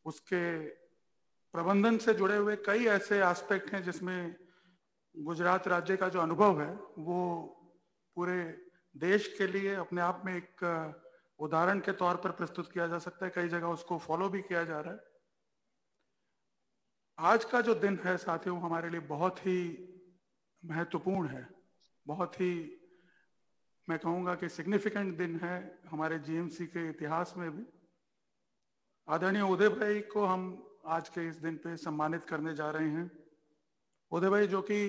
उसके प्रबंधन से जुड़े हुए कई ऐसे एस्पेक्ट हैं जिसमें गुजरात राज्य का जो अनुभव है वो पूरे देश के लिए अपने आप में एक उदाहरण के तौर पर प्रस्तुत किया जा सकता है। कई जगह उसको फॉलो भी किया जा रहा है। आज का जो दिन है साथियों हमारे लिए बहुत ही महत्वपूर्ण है, बहुत ही मैं कहूंगा कि सिग्निफिकेंट दिन है हमारे जीएमसी के इतिहास में भी। आदरणीय उदय भाई को हम आज के इस दिन पे सम्मानित करने जा रहे हैं। उदय भाई जो कि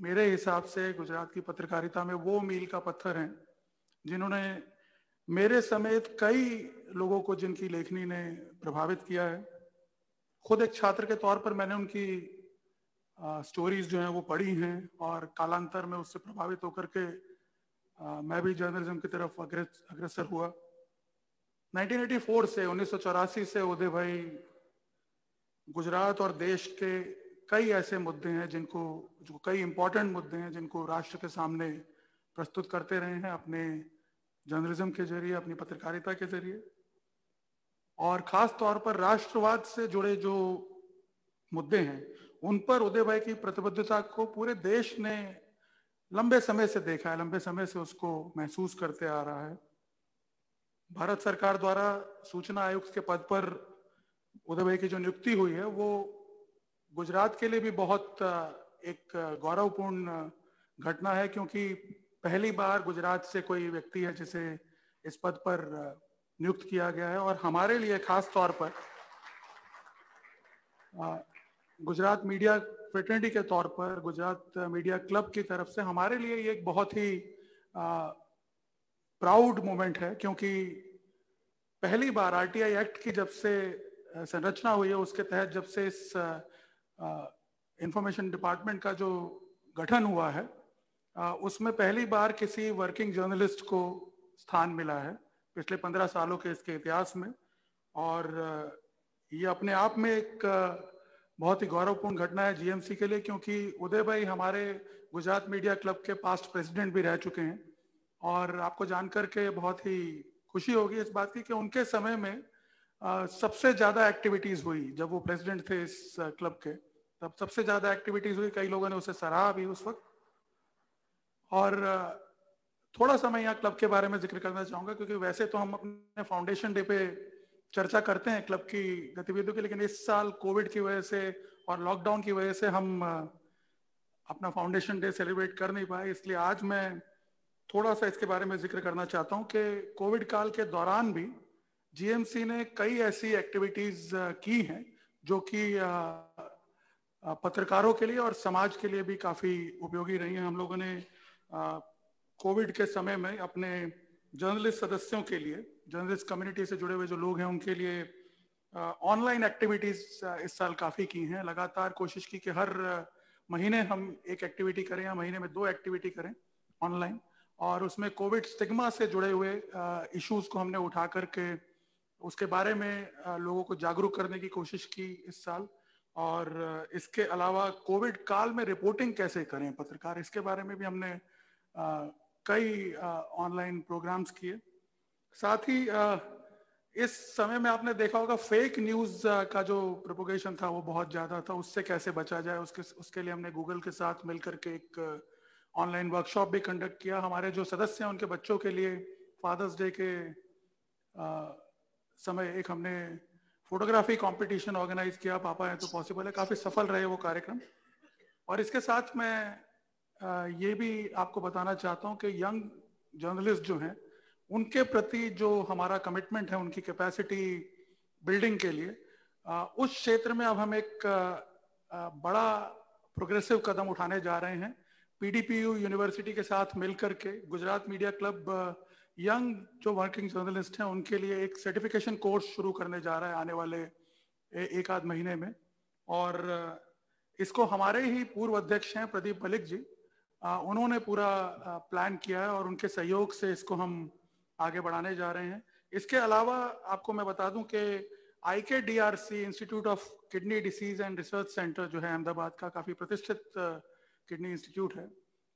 मेरे हिसाब से गुजरात की पत्रकारिता में वो मील का पत्थर हैं जिन्होंने मेरे समेत कई लोगों को जिनकी लेखनी ने प्रभावित किया है। खुद एक छात्र के तौर पर मैंने उनकी स्टोरीज जो हैं वो पढ़ी हैं और कालांतर में उससे प्रभावित होकर के मैं भी जर्नलिज्म की तरफ अग्रसर हुआ। 1984 से 1984 से उदय भाई गुजरात और देश के कई ऐसे मुद्दे हैं जिनको जो कई इंपॉर्टेंट मुद्दे हैं जिनको राष्ट्र के सामने प्रस्तुत करते रहे हैं अपने जर्नलिज्म के जरिए, अपनी पत्रकारिता के जरिए। और खास तौर पर राष्ट्रवाद से जुड़े जो मुद्दे हैं उन पर उदय भाई की प्रतिबद्धता को पूरे देश ने लंबे समय से देखा है, लंबे समय से उसको महसूस करते आ रहा है। भारत सरकार द्वारा सूचना आयुक्त के पद पर उदय भाई की जो नियुक्ति हुई है वो गुजरात के लिए भी बहुत एक गौरवपूर्ण घटना है, क्योंकि पहली बार गुजरात से कोई व्यक्ति है जिसे इस पद पर नियुक्त किया गया है। और हमारे लिए खास तौर पर गुजरात मीडिया फ्रेटर्निटी के तौर पर, गुजरात मीडिया क्लब की तरफ से हमारे लिए ये एक बहुत ही प्राउड मोमेंट है, क्योंकि पहली बार आरटीआई एक्ट की जब से संरचना हुई है उसके तहत जब से इस इंफॉर्मेशन डिपार्टमेंट का जो गठन हुआ है उसमें पहली बार किसी वर्किंग जर्नलिस्ट को स्थान मिला है पिछले 15 सालों के इसके इतिहास में। और ये अपने आप में एक बहुत ही गौरवपूर्ण घटना है जीएमसी के लिए, क्योंकि उदय भाई हमारे गुजरात मीडिया क्लब के पास्ट प्रेसिडेंट भी रह चुके हैं। और आपको जानकर के बहुत ही खुशी होगी इस बात की कि उनके समय में सबसे ज्यादा एक्टिविटीज हुई जब वो प्रेसिडेंट थे इस क्लब के, तब सबसे ज्यादा एक्टिविटीज हुई। कई लोगों ने उसे सराहा भी उस वक्त। और थोड़ा सा मैं यहाँ क्लब के बारे में जिक्र करना चाहूंगा, क्योंकि वैसे तो हम अपने फाउंडेशन डे पे चर्चा करते हैं क्लब की गतिविधियों की, लेकिन इस साल कोविड की वजह से और लॉकडाउन की वजह से हम अपना फाउंडेशन डे सेलिब्रेट कर नहीं पाए। इसलिए आज मैं थोड़ा सा इसके बारे में जिक्र करना चाहता हूँ कि कोविड काल के दौरान भी जीएमसी ने कई ऐसी एक्टिविटीज की हैं जो कि पत्रकारों के लिए और समाज के लिए भी काफी उपयोगी रही हैं। हम लोगों ने कोविड के समय में अपने जर्नलिस्ट सदस्यों के लिए, जर्नलिस्ट कम्युनिटी से जुड़े हुए जो लोग हैं उनके लिए ऑनलाइन एक्टिविटीज इस साल काफी की हैं। लगातार कोशिश की कि हर महीने हम एक एक्टिविटी करें या महीने में 2 एक्टिविटी करें ऑनलाइन। और उसमें कोविड स्टिग्मा से जुड़े हुए इश्यूज को हमने उठा करके उसके बारे में लोगों को जागरूक करने की कोशिश की इस साल। और इसके अलावा कोविड काल में रिपोर्टिंग कैसे करें पत्रकार, इसके बारे में भी हमने कई ऑनलाइन प्रोग्राम्स किए। साथ ही इस समय में आपने देखा होगा फेक न्यूज का जो प्रोपोगेशन था वो बहुत ज्यादा था, उससे कैसे बचा जाए उसके लिए हमने गूगल के साथ मिलकर के एक ऑनलाइन वर्कशॉप भी कंडक्ट किया। हमारे जो सदस्य हैं उनके बच्चों के लिए फादर्स डे के समय एक हमने फोटोग्राफी कंपटीशन ऑर्गेनाइज किया, पापा है तो पॉसिबल है। काफी सफल रहे वो कार्यक्रम। और इसके साथ मैं ये भी आपको बताना चाहता हूँ कि यंग जर्नलिस्ट जो हैं उनके प्रति जो हमारा कमिटमेंट है उनकी कैपेसिटी बिल्डिंग के लिए, उस क्षेत्र में अब हम एक बड़ा प्रोग्रेसिव कदम उठाने जा रहे हैं। पीडीपीयू यूनिवर्सिटी के साथ मिलकर के गुजरात मीडिया क्लब यंग जो वर्किंग जर्नलिस्ट हैं उनके लिए एक सर्टिफिकेशन कोर्स शुरू करने जा रहा है आने वाले एक आध महीने में। और इसको हमारे ही पूर्व अध्यक्ष हैं प्रदीप मलिक जी, उन्होंने पूरा प्लान किया है और उनके सहयोग से इसको हम आगे बढ़ाने जा रहे हैं। इसके अलावा आपको मैं बता दूं कि IKDRC institute of kidney disease and research centre जो है अहमदाबाद का, काफी प्रतिष्ठित किडनी इंस्टीट्यूट है,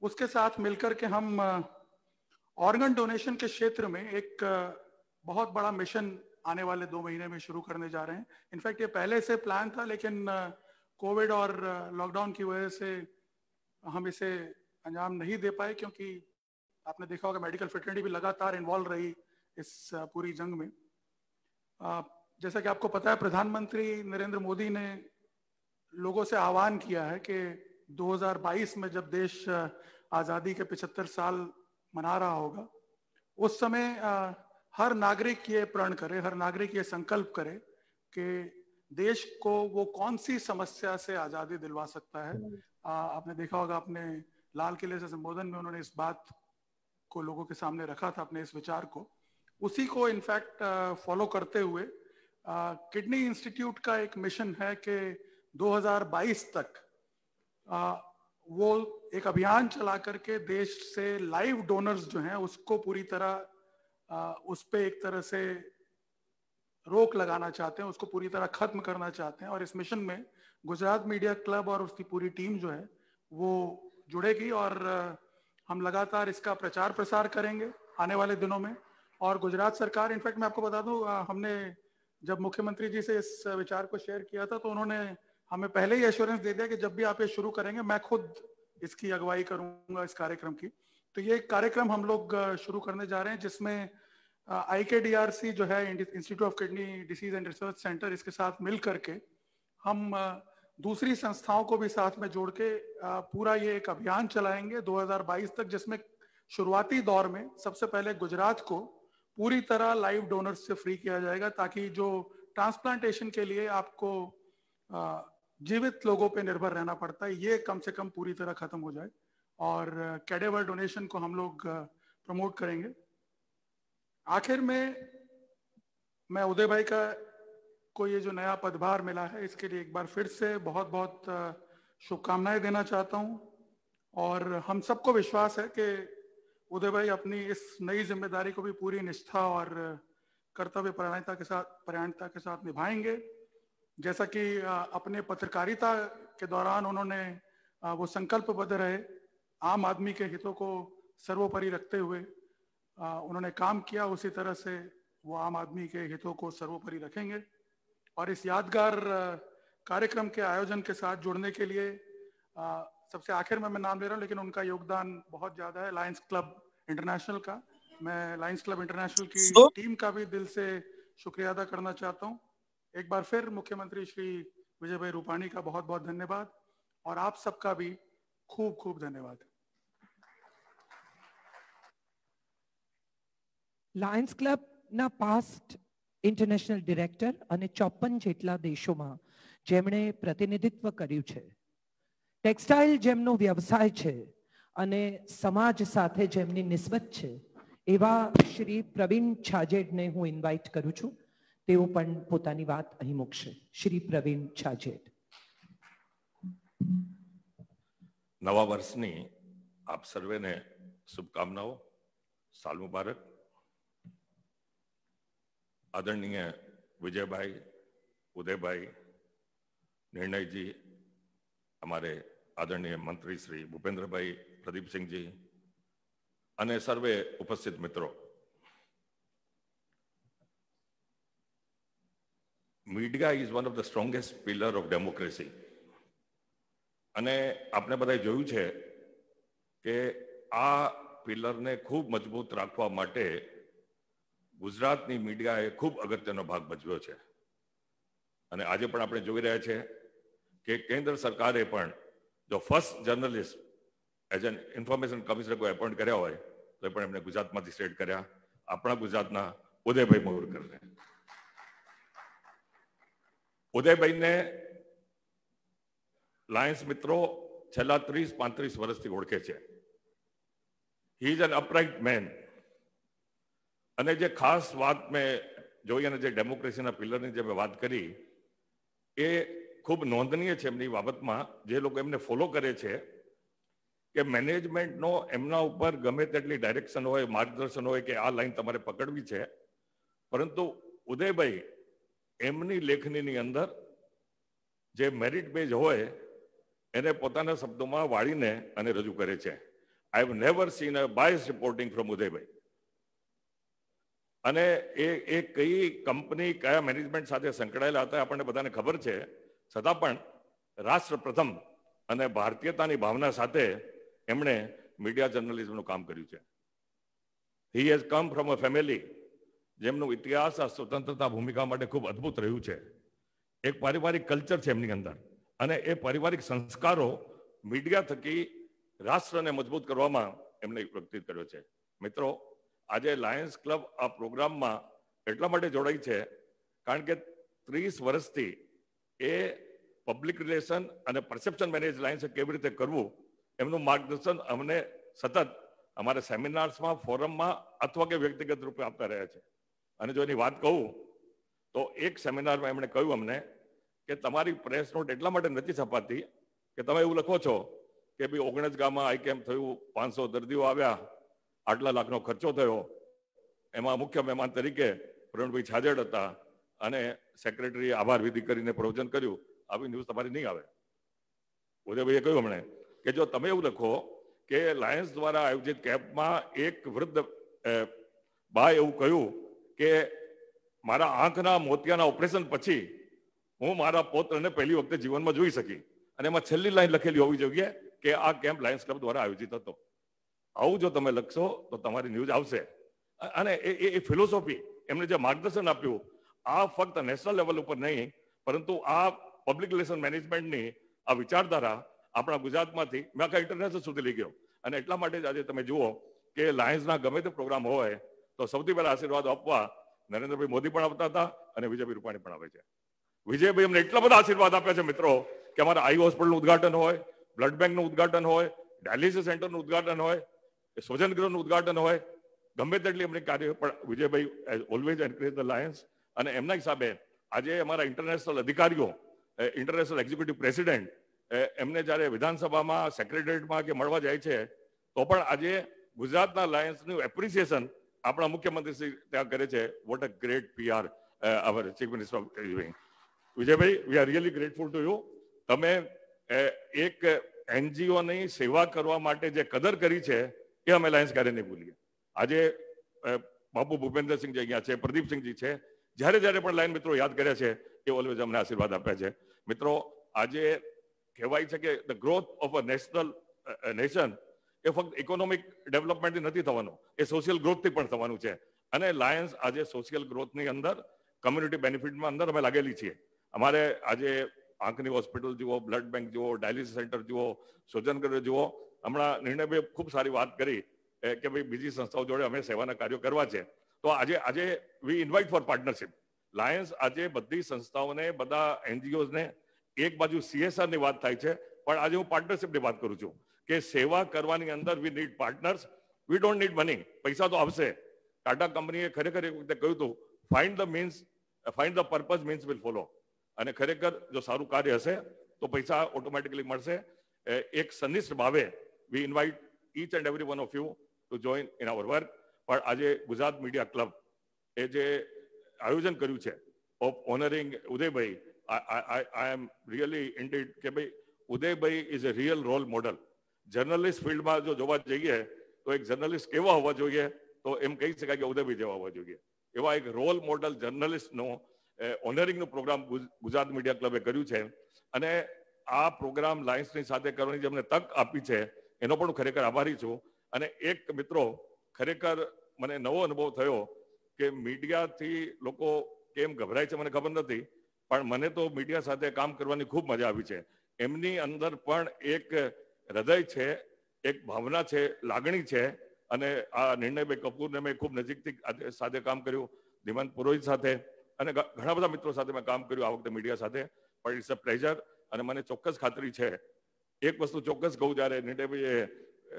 उसके साथ मिलकर के हम ऑर्गन डोनेशन के क्षेत्र में एक बहुत बड़ा मिशन आने वाले 2 महीने में शुरू करने जा रहे हैं। इनफैक्ट ये पहले से प्लान था, लेकिन कोविड और लॉकडाउन की वजह से हम इसे अंजाम नहीं दे पाए, क्योंकि आपने देखा होगा मेडिकल फ्रेटर्निटी भी लगातार इन्वॉल्व रही इस पूरी जंग में। जैसा कि आपको पता है, प्रधानमंत्री नरेंद्र मोदी ने लोगों से आह्वान किया है कि 2022 में जब देश आज़ादी के 75 साल मना रहा होगा, उस समय हर नागरिक ये प्रण करे, हर नागरिक ये संकल्प करे कि देश को वो कौन सी समस्या से आज़ादी दिलवा सकता है। आपने देखा होगा, अपने लाल किले से संबोधन में उन्होंने इस बात को लोगों के सामने रखा था, अपने इस विचार को। उसी को इनफैक्ट फॉलो करते हुए किडनी इंस्टीट्यूट का एक मिशन है कि 2022 तक वो एक अभियान चला करके देश से लाइव डोनर्स जो हैं उसको पूरी तरह उस पे एक तरह से रोक लगाना चाहते हैं, उसको पूरी तरह खत्म करना चाहते हैं। और इस मिशन में गुजरात मीडिया क्लब और उसकी पूरी टीम जो है वो जुड़ेगी, और हम लगातार इसका प्रचार प्रसार करेंगे आने वाले दिनों में। और गुजरात सरकार, इनफैक्ट मैं आपको बता दूं, हमने जब मुख्यमंत्री जी से इस विचार को शेयर किया था तो उन्होंने हमें पहले ही एश्योरेंस दे दिया कि जब भी आप ये शुरू करेंगे मैं खुद इसकी अगुवाई करूंगा इस कार्यक्रम की। तो ये कार्यक्रम हम लोग शुरू करने जा रहे हैं, जिसमें IKDRC जो है, institute of kidney disease and research centre, इसके साथ मिल करके हम दूसरी संस्थाओं को भी साथ में जोड़ के पूरा ये एक अभियान चलाएंगे 2022 तक, जिसमें शुरुआती दौर में सबसे पहले गुजरात को पूरी तरह लाइव डोनर्स से फ्री किया जाएगा, ताकि जो ट्रांसप्लांटेशन के लिए आपको जीवित लोगों पे निर्भर रहना पड़ता है, ये कम से कम पूरी तरह खत्म हो जाए। और कैडेवर डोनेशन को हम लोग प्रमोट करेंगे। आखिर में मैं उदय भाई को ये जो नया पदभार मिला है, इसके लिए एक बार फिर से बहुत बहुत शुभकामनाएं देना चाहता हूं। और हम सबको विश्वास है कि उदय भाई अपनी इस नई जिम्मेदारी को भी पूरी निष्ठा और कर्तव्य परायणता के साथ निभाएंगे। जैसा कि अपने पत्रकारिता के दौरान उन्होंने वो संकल्पबद्ध रहे, आम आदमी के हितों को सर्वोपरि रखते हुए उन्होंने काम किया, उसी तरह से वो आम आदमी के हितों को सर्वोपरि रखेंगे। और इस यादगार कार्यक्रम के आयोजन के साथ जुड़ने के लिए सबसे आखिर में मैं नाम ले रहा हूं, लेकिन उनका योगदान बहुत ज्यादा है, लायंस क्लब इंटरनेशनल का। मैं लायंस क्लब इंटरनेशनल की टीम का भी दिल से शुक्रिया अदा करना चाहता हूं। एक बार फिर मुख्यमंत्री श्री विजय भाई रूपाणी का बहुत बहुत धन्यवाद, और आप सबका भी खूब खूब धन्यवाद। લાયન્સ ક્લબના પાસ્ટ ઇન્ટરનેશનલ ડિરેક્ટર અને 54 જેટલા દેશોમાં જેમણે પ્રતિનિધિત્વ કર્યું છે, ટેક્સટાઇલ જેમનો વ્યવસાય છે અને સમાજ સાથે જેમની નિસ્બત છે, એવા શ્રી પ્રવીણ છાજેડને હું ઇન્વાઇટ કરું છું. તેઓ પણ પોતાની વાત અહીં મૂકશે. શ્રી પ્રવીણ છાજેડ. નવા વર્ષની આપ સર્વેને શુભકામનાઓ. સાલ મુબારક. आदरणीय विजय भाई, उदय भाई, निर्णय जी, हमारे आदरणीय मंत्री श्री भूपेंद्र भाई, प्रदीप सिंह जी, अने सर्वे उपस्थित मित्रों, media is one of the strongest pillar of democracy. अने आपने बधाई जोयुं छे के आ पिलर ने खूब मजबूत राखवा माटे गुजरातनी मीडियाए खूब अगत्यनो भाग भजव्यो छे. अने आजे पण आपणे जोई रह्या छे के केंद्र सरकारे पण जो first journalist as an information commissioner को एपॉइंट कर्या होय तो पण एमणे गुजरातमांथी सिलेक्ट कर्या. आपणा गुजरातना उदयभाई मोरकरने. उदयभाई ने लायंस मित्रों छेल्ला 30-35 वर्षथी ओळखे छे. He is an upright man. અને જે ખાસ વાત મેં જોઈ અને જે ડેમોક્રેસીના પિલરની જે મેં વાત કરી એ ખૂબ નોંધનીય છે એમની બાબતમાં. જે લોકો એમને ફોલો કરે છે કે મેનેજમેન્ટનો એમના ઉપર ગમે તેટલી ડાયરેક્શન હોય, માર્ગદર્શન હોય કે આ લાઈન તમારે પકડવી છે, પરંતુ ઉદયભાઈ એમની લેખનીની અંદર જે મેરિટ બેઝ હોય એને પોતાના શબ્દોમાં વાળીને અને રજૂ કરે છે. I have never scene a bias reporting from Udaybhai. અને એ કઈ કંપની કયા મેનેજમેન્ટ સાથે સંકળાયેલા હતા આપણને બધાને ખબર છે, છતાં પણ રાષ્ટ્ર પ્રથમ અને ભારતીયતાની ભાવના સાથે એમણે મીડિયા જર્નલિઝમનું કામ કર્યું છે. He has come from a family જેમનો ઇતિહાસ આ સ્વતંત્રતા ભૂમિકા માટે ખૂબ અદ્ભુત રહ્યું છે. એક પારિવારિક કલ્ચર છે એમની અંદર, અને એ પારિવારિક સંસ્કારો મીડિયા થકી રાષ્ટ્રને મજબૂત કરવામાં એમણે વ્યક્તિત કર્યો છે. મિત્રો, આજે લાયન્સ ક્લબ આ પ્રોગ્રામમાં એટલા માટે જોડાઈ છે કારણ કે 30 વર્ષથી એ પબ્લિક રિલેશન અને પરસેપ્શન મેનેજ લાયન્સ કેવી રીતે કરવું એમનું માર્ગદર્શન અમને સતત અમારા સેમિનાર્સમાં, ફોરમમાં અથવા કે વ્યક્તિગત રૂપે આપતા રહ્યા છે. અને જો એની વાત કહું તો એક સેમિનારમાં એમણે કહ્યું અમને કે તમારી પ્રેસ નોટ એટલા માટે નથી છપાતી કે તમે એવું લખો છો કે ભાઈ 19 ગામમાં આઈ કેમ્પ થયું, 500 દર્દીઓ આવ્યા, આટલા લાખનો ખર્ચો થયો, એમાં મુખ્ય મહેમાન તરીકે પ્રવીણભાઈ છાજડ હતા અને સેક્રેટરીએ આભાર વિધિ કરીને પ્રવચન કર્યું. આવી ન્યૂઝ તમારી નહીં આવે. ઉદયભાઈએ કહ્યું હમણે કે જો તમે એવું લખો કે લાયન્સ દ્વારા આયોજિત કેમ્પમાં એક વૃદ્ધ બાએ એવું કહ્યું કે મારા આંખના મોતિયાના ઓપરેશન પછી હું મારા પૌત્રને પહેલી વખતે જીવનમાં જોઈ શકી, અને એમાં છેલ્લી લાઈન લખેલી હોવી જોઈએ કે આ કેમ્પ લાયન્સ ક્લબ દ્વારા આયોજિત હતો. આવું જો તમે લખશો તો તમારી ન્યૂઝ આવશે. અને એ ફિલોસોફી એમને જે માર્ગદર્શન આપ્યું, આ ફક્ત નેશનલ લેવલ ઉપર નહીં પરંતુ આ પબ્લિક રિલેશન મેનેજમેન્ટની આ વિચારધારા આપણા ગુજરાતમાંથી મેં આખા ઇન્ટરનેશનલ સુધી લઈ ગયો. અને એટલા માટે જ આજે તમે જુઓ કે લાયન્સના ગમે તે પ્રોગ્રામ હોય તો સૌથી પહેલા આશીર્વાદ આપવા નરેન્દ્રભાઈ મોદી પણ આવતા હતા અને વિજયભાઈ રૂપાણી પણ આવે છે. વિજયભાઈ અમને એટલા બધા આશીર્વાદ આપ્યા છે મિત્રો કે અમારા આઈ હોસ્પિટલનું ઉદઘાટન હોય, બ્લડ બેંકનું ઉદઘાટન હોય, ડાયાલિસિસ સેન્ટરનું ઉદઘાટન હોય, સ્વજન ગૃહનું ઉદઘાટન હોય, ગમે તેટલી એમની કાર્ય પણ Vijaybhai always encourage the lions. અને એમના હિસાબે આજે અમારા ઇન્ટરનેશનલ અધિકારીઓ, ઇન્ટરનેશનલ એક્ઝિક્યુટિવ પ્રેસિડેન્ટ એમને જ્યારે વિધાનસભામાં, સેક્રેટરીએટમાં કે મળવા જાય છે તો પણ આજે ગુજરાતના લાયન્સનું એપ્રિસિએશન આપણા મુખ્યમંત્રી શ્રી ત્યાં કરે છે. What a great PR our chief minister of doing. Vijaybhai, we are really grateful to you. તમે એક NGOની સેવા કરવા માટે જે કદર કરી છે એ અમે લાયન્સ ક્યારે નહીં ભૂલીએ. આજે બાપુ ભૂપેન્દ્રસિંહજી અહીંયા છે, પ્રદીપસિંહજી છે, જ્યારે જ્યારે પણ લાયન મિત્રો યાદ કર્યા છે એ ઓલવેઝ અમને આશીર્વાદ આપ્યા છે. મિત્રો, આજે કહેવાય છે કે the growth of a nation એ ફક્ત ઇકોનોમિક ડેવલપમેન્ટથી નથી થવાનું, એ સોશિયલ ગ્રોથથી પણ થવાનું છે. અને લાયન્સ આજે સોશિયલ ગ્રોથની અંદર, કમ્યુનિટી બેનિફિટમાં અંદર અમે લાગેલી છીએ. અમારે આજે આંખની હોસ્પિટલ જુઓ, બ્લડ બેંક જુઓ, ડાયાલિસિસ સેન્ટર જુઓ, સ્વજન ગૃહ જુઓ. હમણાં નિર્ણયભાઈ ખૂબ સારી વાત કરી કે ભાઈ બીજી સંસ્થાઓ જોડે અમે સેવાના કાર્યો કરવા છે. તો આજે વી ઇન્વાઇટ ફોર પાર્ટનરશિપ. લાયન્સ આજે બધી સંસ્થાઓને, બધા NGOsને, એક બાજુ CSR ની વાત થાય છે પણ આજે હું પાર્ટનરશિપની વાત કરું છું કે સેવા કરવાની અંદર we need partners. We don't need money. પૈસા તો આવશે. ટાટા કંપનીએ ખરેખર એક વખતે કહ્યું હતું, find the purpose means will follow. અને ખરેખર જો સારું કાર્ય હશે તો પૈસા ઓટોમેટિકલી મળશે. એક સનિષ્ઠ ભાવે વી invite each and every one of you to join in our work. પણ આજે ગુજરાત મીડિયા ક્લબ એ જે આયોજન કર્યું છે of honoring Udaybhai, I am really indeed કે ભાઈ Udaybhai is a real role model. Journalist ફિલ્ડમાં જો જોવા જઈએ તો એક જર્નલિસ્ટ કેવા હોવા જોઈએ તો એમ કહી શકાય કે ઉદયભાઈ જેવા હોવા જોઈએ. એવા એક રોલ મોડલ જર્નલિસ્ટનો ઓનરિંગનો પ્રોગ્રામ ગુજરાત મીડિયા ક્લબે કર્યું છે. અને આ પ્રોગ્રામ લાયન્સની સાથે કરવાની જે અમને તક આપી છે એનો પણ હું ખરેખર આભારી છું. અને એક મિત્રો ખરેખર મને નવો અનુભવ થયો કે મીડિયાથી લોકો કેમ ગભરાય છે મને ખબર નથી, પણ મને તો મીડિયા સાથે કામ કરવાની ખૂબ મજા આવી છે. એમની અંદર પણ એક હૃદય છે, એક ભાવના છે, લાગણી છે. અને આ નિર્ણયભાઈ કપૂરને મેં ખૂબ નજીકથી સાથે કામ કર્યું, ધીમંત પુરોહિત સાથે અને ઘણા બધા મિત્રો સાથે મેં કામ કર્યું આ વખતે મીડિયા સાથે. પણ ઇટ્સ અ પ્લેઝર. અને મને ચોક્કસ ખાતરી છે, એક વસ્તુ ચોક્કસ કહું, જ્યારે નિર્ણયભાઈએ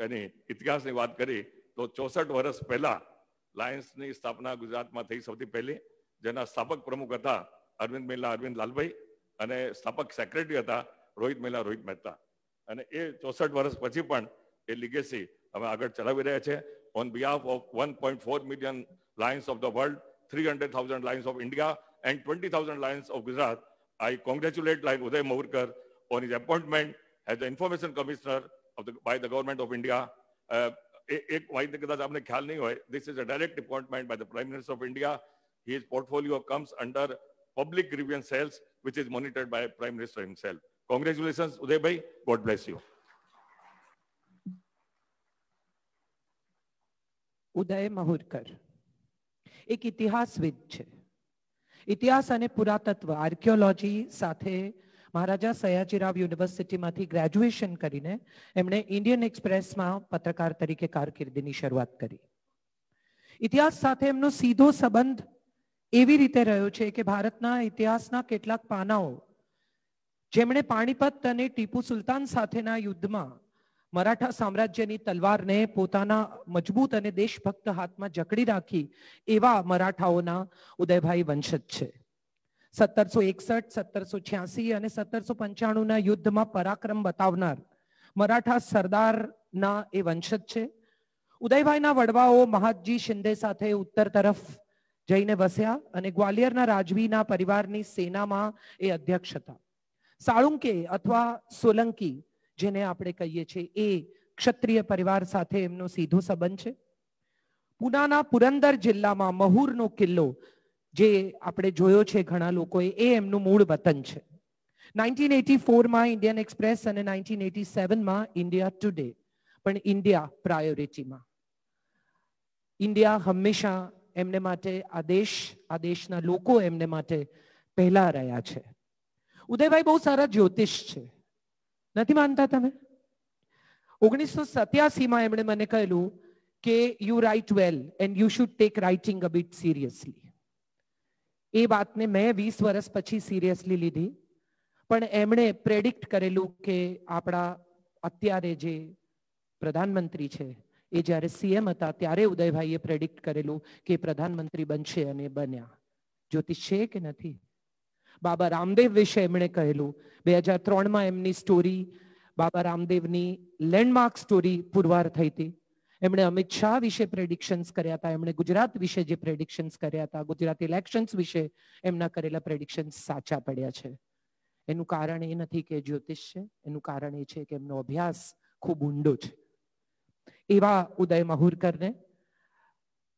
એની ઇતિહાસની વાત કરી તો 64 વર્ષ પહેલા લાયન્સની સ્થાપના ગુજરાતમાં થઈ સૌથી પહેલી, જેના સ્થાપક પ્રમુખ હતા અરવિંદ મેલા અરવિંદ લાલભાઈ અને સ્થાપક સેક્રેટરી હતા રોહિત મેલા રોહિત મહેતા. અને એ 64 વર્ષ પછી પણ એ લીગેસી અમે આગળ ચલાવી રહ્યા છે. On behalf of 1.4 million lions of the world, 300,000 lions of India and 20,000 lions of Gujarat, I congratulate Lion Uday Mavurkar on his appointment as the Information Commissioner by the Government of India. एक वाइद कदाच आपने ख्याल नहीं होय, this is a direct appointment by the Prime Minister of India. His portfolio comes under public grievance cells, which is monitored by Prime Minister himself. Congratulations, Uday bhai. God bless you. ઉદય મહુરકર એક ઇતિહાસવિદ છે. ઇતિહાસ અને પુરાતત્વ archaeology સાથે Maharaja Sayajirao યુનિવર્સિટીમાંથી graduation કરીને એમણે Indian એક્સપ્રેસમાં પત્રકાર તરીકે કારકિર્દીની શરૂઆત કરી. ઇતિહાસ સાથે એમનો સીધો સંબંધ એવી રીતે રહ્યો છે કે ભારતના ઇતિહાસના કેટલાક પાનાઓ જેમણે પાણીપત અને ટીપુ સુલતાન સાથેના યુદ્ધમાં મરાઠા સામ્રાજ્યની તલવારને પોતાના મજબૂત અને દેશભક્ત હાથમાં જકડી રાખી એવા મરાઠાઓના ઉદયભાઈ વંશજ છે. 1761, 1786 અને 1795ના યુદ્ધમાં પરાક્રમ બતાવનાર મરાઠા સરદારના એ વંશજ છે. ઉદયભાઈના વડવાઓ મહાદજી શિંદે સાથે ઉત્તર તરફ જઈને વસ્યા અને ગ્વાલિયરના રાજવીના પરિવારની સેનામાં એ અધ્યક્ષ હતા. સાળુંકે અથવા સોલંકી જેને આપણે કહીએ છીએ એ ક્ષત્રિય પરિવાર સાથે એમનો સીધો સંબંધ છે. પૂનાના પુરંદર જિલ્લામાં મહુરનો કિલ્લો જે આપણે જોયો છે ઘણા લોકોએ, એ એમનું મૂળ વતન છે. 1984માં ઇન્ડિયન એક્સપ્રેસ અને 1987માં ઇન્ડિયા ટુડે, પણ ઇન્ડિયા પ્રાયોરિટીમાં. ઇન્ડિયા હંમેશા એમને માટે આ દેશના લોકો એમને માટે પહેલા રહ્યા છે. ઉદયભાઈ બહુ સારા જ્યોતિષ છે, નથી માનતા તમે? 1987માં એમણે મને કહેલું કે you write well and you should take writing a bit seriously. એ વાતને મેં 20 વર્ષ પછી સિરિયસલી લીધી, પણ એમણે પ્રેડિક્ટ કરેલું કે આપણા અત્યારે જે પ્રધાનમંત્રી છે એ જ્યારે સીએમ હતા ત્યારે ઉદયભાઈએ પ્રેડિક્ટ કરેલું કે પ્રધાનમંત્રી બનશે અને બન્યા. જ્યોતિષ છે કે નથી? બાબા રામદેવ વિશે એમણે કહેલું. 2003માં એમની સ્ટોરી, બાબા રામદેવની લેન્ડમાર્ક સ્ટોરી પુરવાર થઈ હતી. એમણે અમિત શાહ વિશે પ્રેડિક્શન્સ કર્યા હતા, એમણે ગુજરાત વિશે જે પ્રેડિક્શન્સ કર્યા હતા, ગુજરાત ઇલેક્શન્સ વિશે એમના કરેલા પ્રેડિક્શન્સ સાચા પડ્યા છે. એનું કારણ એ નથી કે જ્યોતિષ છે, એનું કારણ એ છે કે એમનો અભ્યાસ ખૂબ ઊંડો છે. એવા ઉદય મહુરકરને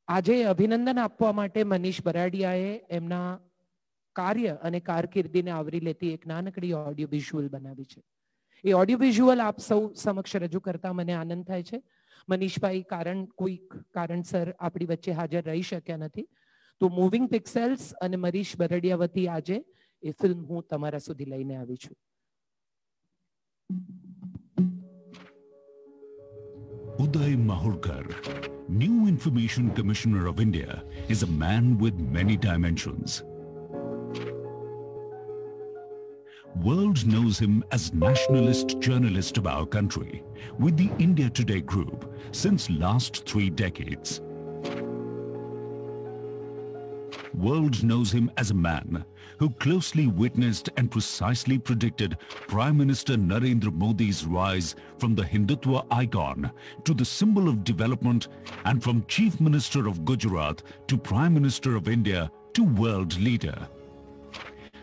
આજે અભિનંદન આપવા માટે મનીષ બરાડિયાએ એમના કાર્ય અને કારકિર્દીને આવરી લેતી એક નાનકડી ઓડિયો વિઝ્યુઅલ બનાવી છે. એ ઓડિયો વિઝ્યુઅલ આપ સૌ સમક્ષ રજૂ કરતા મને આનંદ થાય છે. મનીષભાઈ કોઈક કારણસર આપણી વચ્ચે હાજર રહી શક્યા નથી, તો મૂવિંગ પિક્સેલ્સ અને મનીષ બરાડિયા વતી આજે એ ફિલ્મ હું તમારા સુધી લઈને આવી છું. Uday Mahurkar, New Information Commissioner of India, is a man with many dimensions. World knows him as nationalist journalist of our country with the India Today group since last 3 decades. World knows him as a man who closely witnessed and precisely predicted Prime Minister Narendra Modi's rise from the Hindutva icon to the symbol of development and from Chief Minister of Gujarat to Prime Minister of India to world leader.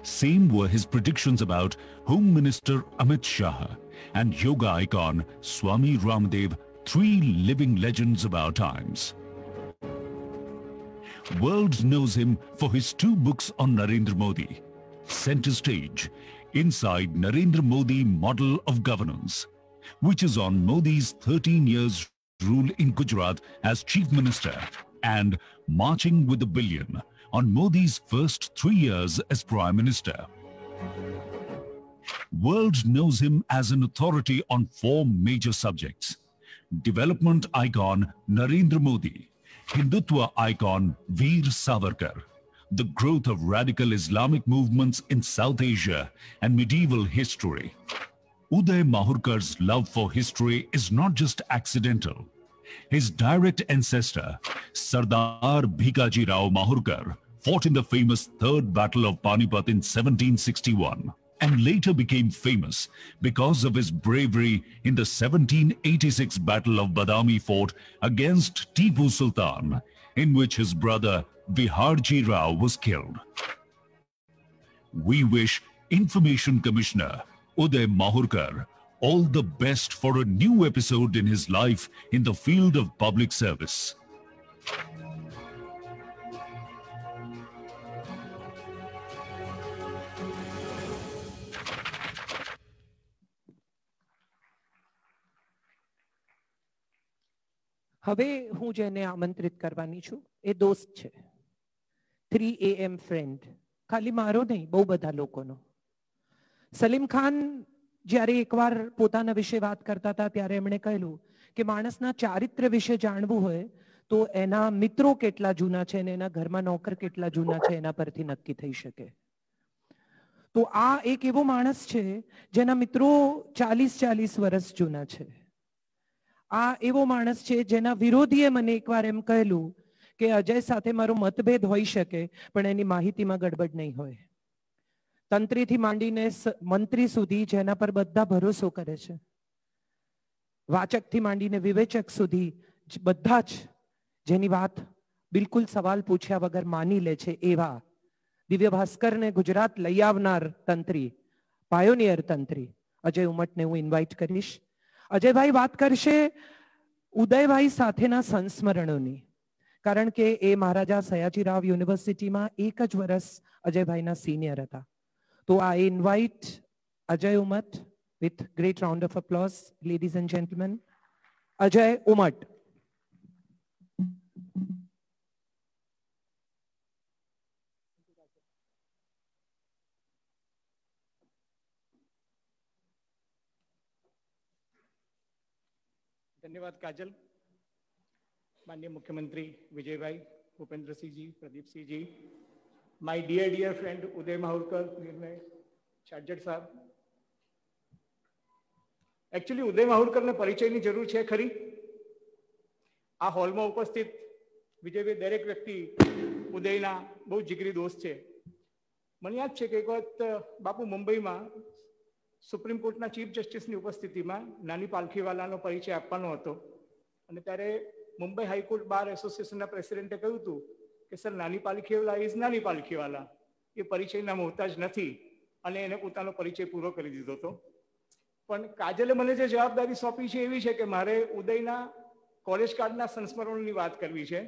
Same were his predictions about Home Minister Amit Shah and yoga icon Swami Ramdev, 3 living legends of our times. World knows him for his 2 books on Narendra Modi, Center Stage, Inside Narendra Modi Model of Governance, which is on Modi's 13 years rule in Gujarat as Chief Minister, and Marching with a Billion, on Modi's first 3 years as Prime Minister. World knows him as an authority on 4 major subjects: development icon Narendra Modi, Hindutva icon Veer Savarkar, the growth of radical Islamic movements in South Asia, and medieval history. Uday Mahurkar's love for history is not just accidental. His direct ancestor, Sardar Bhikaji Rao Mahurkar, fought in the famous Third Battle of Panipat in 1761 and later became famous because of his bravery in the 1786 Battle of Badami Fort against Tipu Sultan, in which his brother Viharji Rao was killed. We wish Information Commissioner Uday Mahurkar all the best for a new episode in his life in the field of public service. હવે હું જેને આમંત્રિત કરવાની છું એ દોસ્ત છે, 3 AM friend, ખાલી મારો નહીં, બહુ બધા લોકોનો. સલીમ ખાન જ્યારે એકવાર પોતાના વિશે વાત કરતા હતા ત્યારે એમણે કહેલું કે માણસના ચારિત્ર્ય વિશે જાણવું હોય તો એના મિત્રો કેટલા જૂના છે અને એના ઘરમાં નોકર કેટલા જૂના છે એના પરથી નક્કી થઈ શકે. તો આ એક એવો માણસ છે જેના મિત્રો 40-40 વર્ષ જૂના છે. આ એવો માણસ છે જેના વિરોધીએ મને એકવાર એમ કહેલું કે અજય સાથે મારો મતભેદ હોઈ શકે પણ એની માહિતીમાં ગડબડ નહીં હોય. તંત્રીથી માંડીને મંત્રી સુધી જેના પર બધા ભરોસો કરે છે, વાચકથી માંડીને વિવેચક સુધી બધા જ જેની વાત બિલકુલ સવાલ પૂછ્યા વગર માની લે છે એવા દિવ્ય ભાસ્કરને ગુજરાત લઈ આવનાર તંત્રી, પાયોનિયર તંત્રી અજય ઉમટને હું ઇન્વાઇટ કરીશ. અજયભાઈ વાત કરશે ઉદયભાઈ સાથેના સંસ્મરણોની, કારણ કે એ મહારાજા સયાજીરાવ યુનિવર્સિટીમાં 1 જ વર્ષ અજયભાઈના સિનિયર હતા. તો I invite Ajay Umat with great round of applause, ladies and gentlemen. Ajay Umat. धन्यवाद काजल. माननीय मुख्यमंत्री विजय भाई, Bhupendra Singh ji, Pradeep Singh ji, my dear friend Uday Mahurkar, निर्णय चार्जर साहब. एक्चुअली उदय माहुरकर ने परिचय ની જરૂર છે ખરી? આ હોલમાં ઉપસ્થિત વિજયભાઈ દરેક વ્યક્તિ ઉદયના બહુ જીગરી દોસ્ત છે. મને યાદ છે કે એક વખત બાપુ મુંબઈમાં સુપ્રીમ કોર્ટના ચીફ જસ્ટિસની ઉપસ્થિતિમાં નાની પાલખીવાલાનો પરિચય આપવાનો હતો અને ત્યારે મુંબઈ હાઈકોર્ટ બાર એસોસિએશનના પ્રેસિડેન્ટે કહ્યું હતું કે સર નાની પાલખીવાલા ઇઝ નાની પાલખીવાલા, એ પરિચયના મોહતાજ નથી, અને એને પોતાનો પરિચય પૂરો કરી દીધો હતો. પણ કાજલે મને જે જવાબદારી સોંપી છે એવી છે કે મારે ઉદયના કોલેજ કાળના સંસ્મરણોની વાત કરવી છે.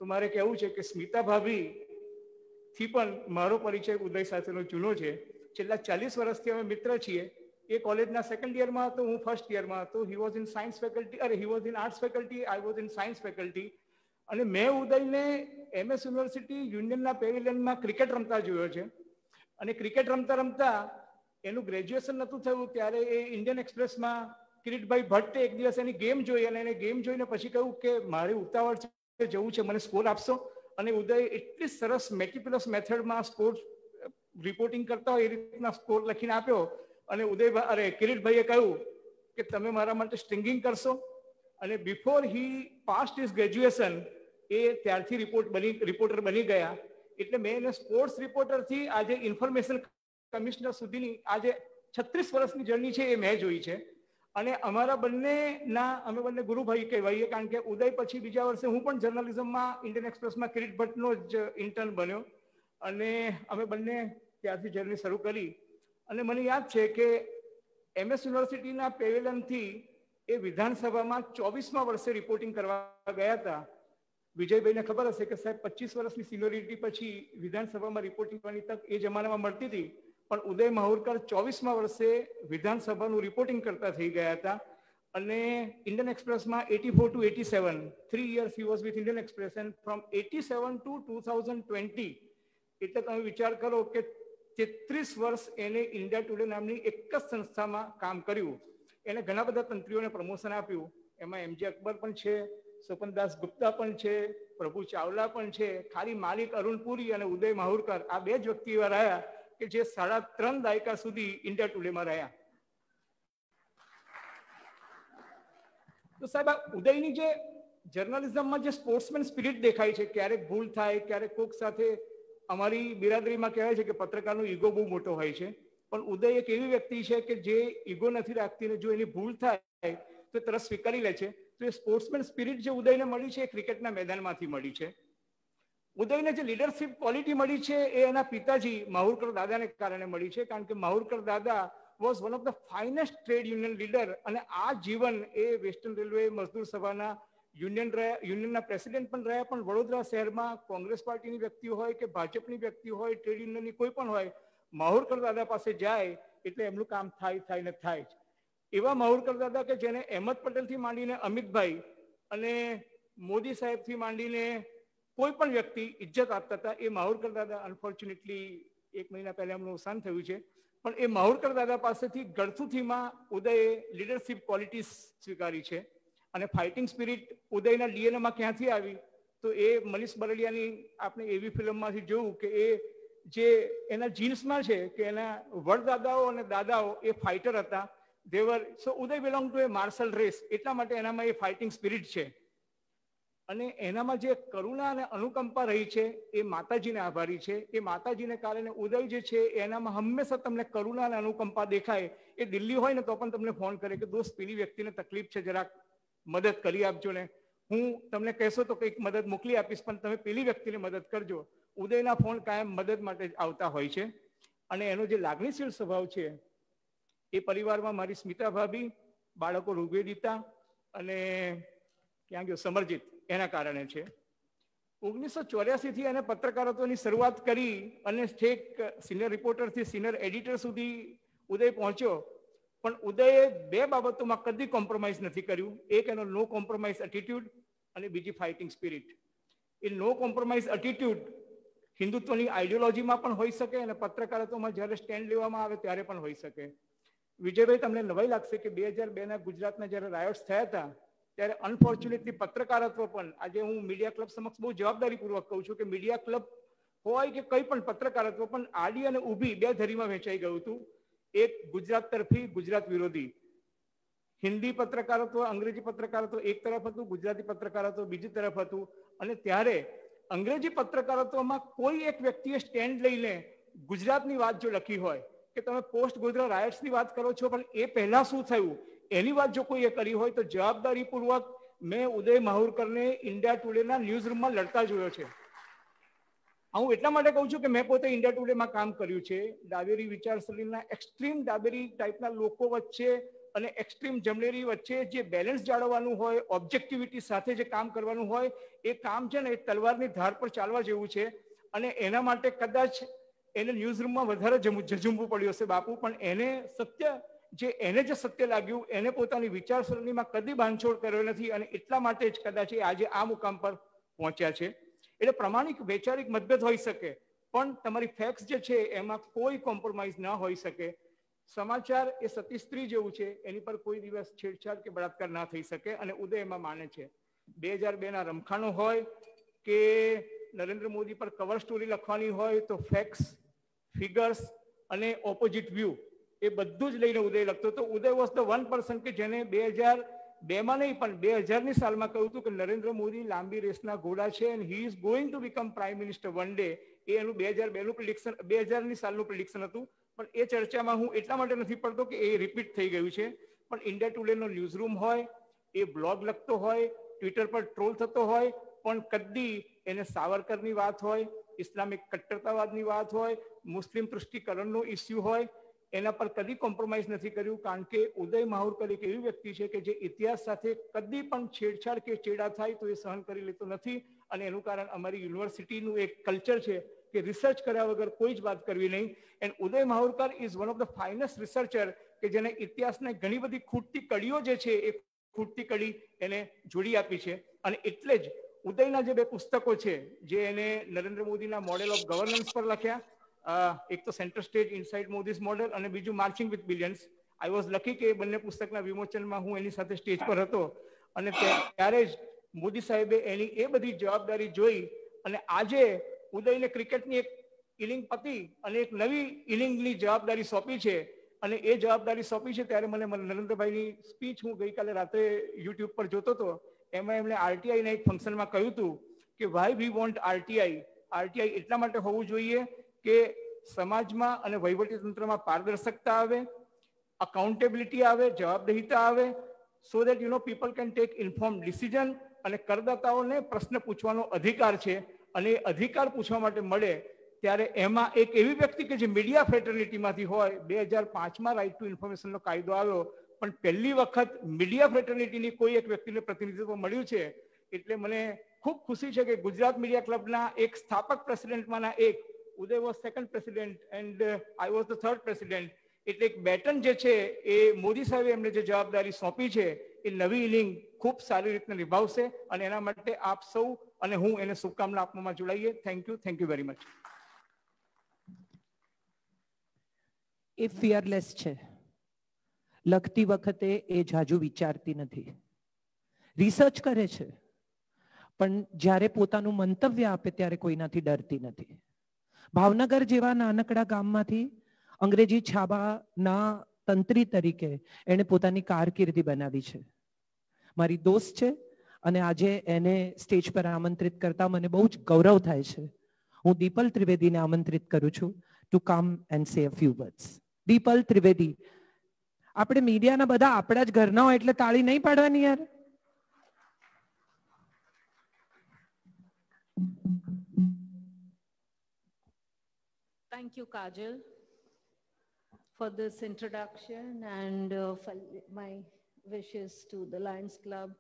તો મારે કહેવું છે કે સ્મિતા ભાભીથી પણ મારો પરિચય ઉદય સાથેનો જૂનો છે. છેલ્લા 40 વર્ષથી અમે મિત્ર છીએ. એ કોલેજના સેકન્ડ યરમાં હતો, હું ફર્સ્ટ યરમાં હતો. He was in science faculty, he was in arts faculty, I was in science faculty. અને મેં ઉદયને MS યુનિવર્સિટી યુનિયનના પેવિલિયનમાં ક્રિકેટ રમતા જોયો છે. અને ક્રિકેટ રમતા રમતા એનું ગ્રેજ્યુએશન નહોતું થયું ત્યારે એ ઇન્ડિયન એક્સપ્રેસમાં કિરીટભાઈ ભટ્ટે એક દિવસ એની ગેમ જોઈ અને એને ગેમ જોઈને પછી કહ્યું કે મારે ઉતાવળ છે, જવું છે, મને સ્કોર આપશો. અને ઉદય એટલી સરસ મેટિક્યુલસ મેથડમાં સ્કોર રિપોર્ટિંગ કરતા હોય એ રીતના સ્કોર લખીને આપ્યો. અને કિરીટભાઈએ કહ્યું કે તમે મારા માટે સ્ટ્રિંગિંગ કરશો. અને before he passed his graduation એ ત્યારથી રિપોર્ટર બની ગયા. એટલે મેં એને સ્પોર્ટ્સ રિપોર્ટરથી આજે ઇન્ફોર્મેશન કમિશનર સુધીની આજે 36 વર્ષની જર્ની છે એ મેં જોઈ છે. અને અમારા અમે બંને ગુરુભાઈ કહેવાઈએ, કારણ કે ઉદય પછી બીજા વર્ષે હું પણ જર્નલિઝમમાં ઇન્ડિયન એક્સપ્રેસમાં કિરીટ ભટ્ટનો જ ઇન્ટર્ન બન્યો અને અમે બંને ત્યારથી જર્ની શરૂ કરી. અને મને યાદ છે કે MS યુનિવર્સિટીના પેવેલિયનથી એ વિધાનસભામાં 24મા વર્ષે રિપોર્ટિંગ કરવા ગયા હતા. વિજયભાઈને ખબર હશે કે સાહેબ 25 વર્ષની સિનિયોરિટી પછી વિધાનસભામાં રિપોર્ટિંગ કરવાની તક એ જમાનામાં મળતી હતી, પણ ઉદય માહુરકર 24મા વર્ષે વિધાનસભાનું રિપોર્ટિંગ કરતા થઈ ગયા હતા. અને Indian એક્સપ્રેસમાં 84 to 87 3 years he was with Indian Express, and from 87 to 2020 એટલે તમે વિચાર કરો કે 33 વર્ષ એને ઇન્ડિયા ટુડે નામની એક જ સંસ્થામાં કામ કર્યું. એને ઘણા બધા તંત્રીઓને પ્રમોશન આપ્યું. એમાં MJ અકબર પણ છે, સ્વપનદાસ ગુપ્તા પણ છે, પ્રભુ ચાવલા પણ છે, ખાલી માલિક અરુણપુરી અને ઉદય માહુરકર આ બે જ વ્યક્તિ એવા રહ્યા કે જે 3.5 દાયકા સુધી ઇન્ડિયા ટુડેમાં રહ્યા. તો સાહેબ આ ઉદયની જે જર્નલિઝમમાં જે સ્પોર્ટ્સમેન સ્પિરિટ દેખાય છે, ક્યારેક ભૂલ થાય, ક્યારેક કોક સાથે અમારી બિરાદરીમાં કહેવાય છે કે પત્રકારનો ઈગો બહુ મોટો હોય છે, પણ ઉદય એક એવી વ્યક્તિ છે કે જે ઈગો નથી રાખતી ને જો એની ભૂલ થાય તો તરત સ્વીકારી લે છે. તો એ સ્પોર્ટ્સમેન સ્પિરિટ જે ઉદયને મળી છે એ ક્રિકેટના મેદાનમાંથી મળી છે. ઉદયને જે લીડરશિપ ક્વોલિટી મળી છે એ એના પિતાજી માહુરકર દાદાને કારણે મળી છે, કારણ કે માહુરકર દાદા was one of the finest trade union leader, અને આ જીવન એ વેસ્ટર્ન રેલવે મજદૂર સભાના યુનિયનના પ્રેસિડેન્ટ પણ રહ્યા. પણ વડોદરા શહેરમાં કોંગ્રેસ પાર્ટીની વ્યક્તિ હોય કે ભાજપની વ્યક્તિ હોય, ટ્રેડ યુનિયનની કોઈ પણ હોય, માહુરકર દાદા પાસે જાય એટલે એમનું કામ થાય ને થાય જ. એવા માહુરકર દાદા કે જેને અહેમદ પટેલથી માંડીને અમિતભાઈ અને મોદી સાહેબથી માંડીને કોઈ પણ વ્યક્તિ ઇજ્જત આપતા હતા, એ માહુરકર દાદા અનફોર્ચ્યુનેટલી 1 મહિના પહેલા એમનું અવસાન થયું છે. પણ એ માહુરકર દાદા પાસેથી ગળથુથીમાં ઉદયે લીડરશિપ ક્વોલિટીઝ સ્વીકારી છે. અને ફાઇટિંગ સ્પિરિટ ઉદયના ડીએનએમાં ક્યાંથી આવી, તો એ મનીષ બરડિયાની આપણે એવી ફિલ્મમાંથી જોયું કે એ જે એના જીન્સમાં છે કે એના વડદાદાઓ અને દાદાઓ એ ફાઇટર હતા. So Uday belong to a martial race, એટલા માટે એનામાં એ ફાઇટિંગ સ્પિરિટ છે. અને એનામાં જે કરુણા અને અનુકંપા રહી છે એ માતાજીને આભારી છે. એ માતાજીને કારણે ઉદય જે છે એનામાં હંમેશા તમને કરુણા અને અનુકંપા દેખાય. એ દિલ્હી હોય ને તો પણ તમને ફોન કરે કે દોસ્ત પેલી વ્યક્તિને તકલીફ છે, જરાક મદદ કરી આપજો ને. હું તમને કહેશો તો કંઈક મદદ મોકલી આપીશ, પણ તમે પેલી વ્યક્તિને મદદ કરજો. ઉદયના ફોન કાયમ મદદ માટે જ આવતા હોય છે. અને એનો જે લાગણીશીલ સ્વભાવ છે એ પરિવારમાં મારી સ્મિતા ભાભી, બાળકો ઋગ્વેદિતા અને ક્યાં ગયો સમરજીત, એના કારણે છે. 1984 થી એને પત્રકારત્વની શરૂઆત કરી અને છેક સિનિયર રિપોર્ટરથી સિનિયર એડિટર સુધી ઉદય પહોંચ્યો. પણ ઉદયે 2 બાબતોમાં કદી કોમ્પ્રોમાઇઝ નથી કર્યું. એક એનો નો કોમ્પ્રોમાઇઝ એટીટ્યુડ અને બીજી ફાઇટિંગ સ્પિરિટ. એ નો કોમ્પ્રોમાઇઝ એટીટ્યુડ હિન્દુત્વની આઈડિયોલોજીમાં પણ હોઈ શકે અને પત્રકારત્વમાં જ્યારે સ્ટેન્ડ લેવામાં આવે ત્યારે પણ હોઈ શકે. વિજયભાઈ, તમને નવાઈ લાગશે કે 2002ના ગુજરાતના જ્યારે રાયોટ્સ થયા હતા ત્યારે અનફોર્ચ્યુનેટલી પત્રકારત્વ પણ, આજે હું મીડિયા ક્લબ સમક્ષ બહુ જવાબદારીપૂર્વક કહું છું કે મીડિયા ક્લબ હોય કે કંઈ પણ પત્રકારત્વ પણ આડી અને ઊભી 2 ધરીમાં વહેંચાઈ ગયું હતું. એક ગુજરાત તરફી, ગુજરાત વિરોધી. હિન્દી પત્રકારત્વ, અંગ્રેજી પત્રકારત્વ એક તરફ હતું, ગુજરાતી પત્રકારત્વ બીજી તરફ હતું. અને ત્યારે અંગ્રેજી પત્રકારત્વમાં કોઈ એક વ્યક્તિએ સ્ટેન્ડ લઈને ગુજરાતની વાત જો લખી હોય કે તમે પોસ્ટ ગોધરા રાયટ્સની વાત કરો છો, પણ એ પહેલા શું થયું એની વાત જો કોઈએ કરી હોય તો જવાબદારીપૂર્વક મેં ઉદય માહુરકરને ઇન્ડિયા ટુડેના ન્યૂઝ રૂમમાં લડતા જોયો છે. હું એટલા માટે કહું છું કે મેં પોતે ઇન્ડિયા ટુડેમાં કામ કર્યું છે. ડાબેરી વિચારસરણીના એક્સ્ટ્રીમ ડાબેરી ટાઈપના લોકો વચ્ચે અને એક્સ્ટ્રીમ જમણેરી વચ્ચે જે બેલેન્સ જાળવવાનું હોય, ઓબ્જેક્ટિવિટી સાથે જે કામ કરવાનું હોય, એ કામ છે ને એ તલવારની ધાર પર ચાલવા જેવું છે. અને એના માટે કદાચ એને ન્યૂઝ રૂમમાં વધારે ઝઝુમવું પડ્યું હશે બાપુ, પણ એને જે સત્ય લાગ્યું એને પોતાની વિચારસરણીમાં કદી બાંધછોડ કર્યો નથી. અને એટલા માટે જ કદાચ એ આજે આ મુકામ પર પહોંચ્યા છે. એટલે પ્રમાણિક વૈચારિક મતભેદ હોઈ શકે, પણ તમારી ફેક્ટ્સ જે છે એમાં કોઈ કોમ્પ્રોમાઇઝ ન હોઈ શકે. સમાચાર એ સતી સ્ત્રી જેવું છે, એની પર કોઈ દિવસ છેડછાડ કે બળાત્કાર ના થઈ શકે. અને ઉદય એમાં માને છે. 2002ના રમખાણો હોય કે નરેન્દ્ર મોદી પર કવર સ્ટોરી લખવાની હોય તો ફેક્ટ્સ, ફિગર્સ અને ઓપોઝિટ વ્યૂ એ બધું જ લઈને ઉદય લખતો હતો. ઉદય વોઝ ધ વન પર્સન કે જેને 2002માં નહીં પણ 2000ની સાલમાં કહ્યું હતું કે નરેન્દ્ર મોદી લાંબી રેસના ઘોડા છે and he is going to become prime minister one day. એ એનું 2002નું પ્રિડિક્શન, 2000ની સાલનું પ્રિડિક્શન હતું. પણ એ ચર્ચામાં હું એટલા માટે નથી પડતો કે એ રિપીટ થઈ ગયું છે. પણ ઇન્ડિયા ટુડેનો ન્યૂઝરૂમ હોય, એ બ્લોગ લખતો હોય, ટ્વિટર પર ટ્રોલ થતો હોય, પણ કદી એને સાવરકરની વાત હોય, ઇસ્લામિક કટ્ટરતાવાદની વાત હોય, મુસ્લિમ તૃષ્ટિકરણનો ઇસ્યુ હોય, એના પર કદી કોમ્પ્રોમાઇઝ નથી કર્યું. કારણ કે ઉદય માહુરકર એક એવી વ્યક્તિ છે કે જે ઇતિહાસ સાથે કદી પણ છેડછાડ કે ચેડા થાય તો એ સહન કરી લેતો નથી. અને એનું કારણ અમારી યુનિવર્સિટીનું એક કલ્ચર છે કે રિસર્ચ કર્યા વગર કોઈ જ વાત કરવી નહીં. And Uday Mahurkar is one of the finest researcher કે જેને ઇતિહાસને ઘણી બધી ખૂટતી કડીઓ જે છે એ ખૂટતી કડી એને જોડી આપી છે. અને એટલે જ ઉદયના જે 2 પુસ્તકો છે જે એને નરેન્દ્ર મોદીના મોડેલ ઓફ ગવર્નન્સ પર લખ્યા, એક તો centre stage inside Modi's model અને બીજું marching with billions. I was lucky કે બંને પુસ્તકના વિમોચનમાં હું એની સાથે સ્ટેજ પર હતો. અને ત્યારે જ મોદી સાહેબે એની એ બધી જવાબદારી જોઈ અને આજે ઉદયને ક્રિકેટની એક ઇનિંગ પતી અને એક નવી ઇનિંગની જવાબદારી સોંપી છે. અને એ જવાબદારી સોંપી છે ત્યારે મને નરેન્દ્રભાઈની સ્પીચ હું ગઈકાલે રાત્રે યુટ્યુબ પર જોતો હતો. એમાં એમણે આરટીઆઈના એક ફંક્શનમાં કહ્યું હતું કે why we want RTI. RTI એટલા માટે હોવું જોઈએ કે સમાજમાં અને વહીવટીતંત્રમાં પારદર્શકતા આવે, અકાઉન્ટેબિલિટી આવે, જવાબદેહીતા આવે, so that people can take informed decision. અને કરદાતાઓને પ્રશ્ન પૂછવાનો અધિકાર છે અને અધિકાર પૂછવા માટે મળે ત્યારે એમાં એક એવી વ્યક્તિ કે જે મીડિયા ફ્રેટર્નિટીમાંથી હોય, 2005માં રાઇટ ટુ ઇન્ફોર્મેશનનો કાયદો આવ્યો, પણ પહેલી વખત મીડિયા ફ્રેટર્નિટીની કોઈ એક વ્યક્તિને પ્રતિનિધિત્વ મળ્યું છે. એટલે મને ખૂબ ખુશી છે કે ગુજરાત મીડિયા ક્લબના એક સ્થાપક પ્રેસિડેન્ટમાંના એક, Uday was second president and I was the third president. એટલે એક બેટન જે છે એ મોદી સાહેબે એમને જે જવાબદારી સોંપી છે એ નવી ઇનિંગ ખૂબ સારી રીતે નિભાવશે, અને એના માટે આપ સૌ અને હું એને શુભકામના આપવામાં જોડાઈએ. Thank you very much. એ ફિયરલેસ છે. લખતી વખતે એ જાજુ વિચારતી નથી, રિસર્ચ કરે છે, પણ જ્યારે પોતાનું મંતવ્ય આપે ત્યારે કોઈનાથી ડરતી નથી. ભાવનગર જેવા નાનકડા ગામમાંથી અંગ્રેજી છાબાના તંત્રી તરીકે એણે પોતાની કારકિર્દી બનાવી છે. મારી દોસ્ત છે અને આજે એને સ્ટેજ પર આમંત્રિત કરતા મને બહુ જ ગૌરવ થાય છે. હું દીપલ ત્રિવેદીને આમંત્રિત કરું છું two come and say a few words. Dipal Trivedi. આપણે મીડિયાના બધા આપણા જ ઘરના હોય એટલે તાળી નહીં પાડવાની યાર. Thank you, Kajal, for this introduction and for my wishes to the Lions Club,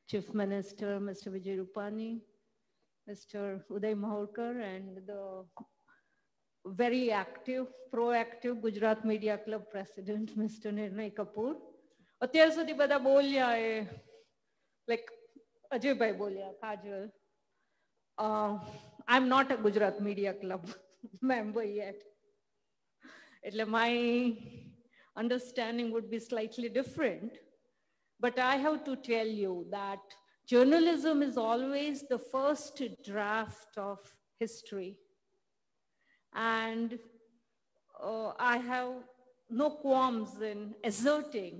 Chief Minister, Mr. Vijay Rupani, Mr. Uday Mahorkar, and the very active, proactive Gujarat Media Club President, Mr. Nirnay Kapoor. અત્યાર સુધી બધા બોલ્યા એ like Ajaybhai બોલ્યા, કાજલ. I'm not a Gujarat Media Club member yet. My understanding would be slightly different. But I have to tell you that journalism is always the first draft of history. And I have no qualms in asserting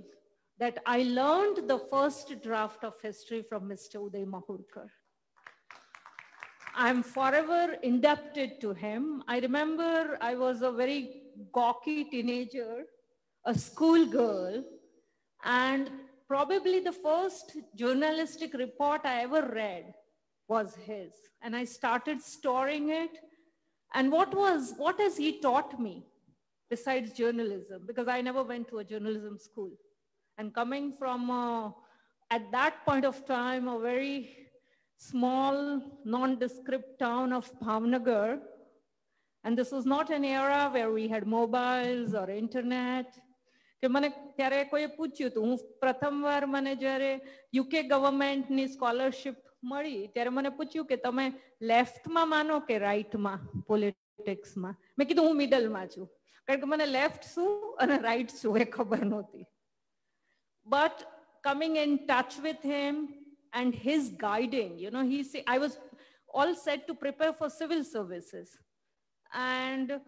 that I learned the first draft of history from Mr. Uday Mahorkar. I'm forever indebted to him. I remember I was a very gawky teenager, a schoolgirl, and probably the first journalistic report I ever read was his. And I started storing it. And what has he taught me besides journalism? Because I never went to a journalism school. And coming from, at that point of time, a very small, nondescript town of Bhavnagar. And this was not an era where we had mobiles or internet. કે મને ત્યારે કોઈએ પૂછ્યું હતું, હું પ્રથમવાર મને જ્યારે યુકે ગવર્મેન્ટની સ્કોલરશિપ મળી ત્યારે મને પૂછ્યું કે તમે લેફ્ટમાં માનો કે રાઈટમાં પોલિટિક્સમાં? મેં કીધું હું મિડલમાં છું, કારણ કે મને લેફ્ટ શું અને રાઈટ શું એ ખબર નહોતી. But coming in touch with him and his guiding, I was all set to prepare for civil services. And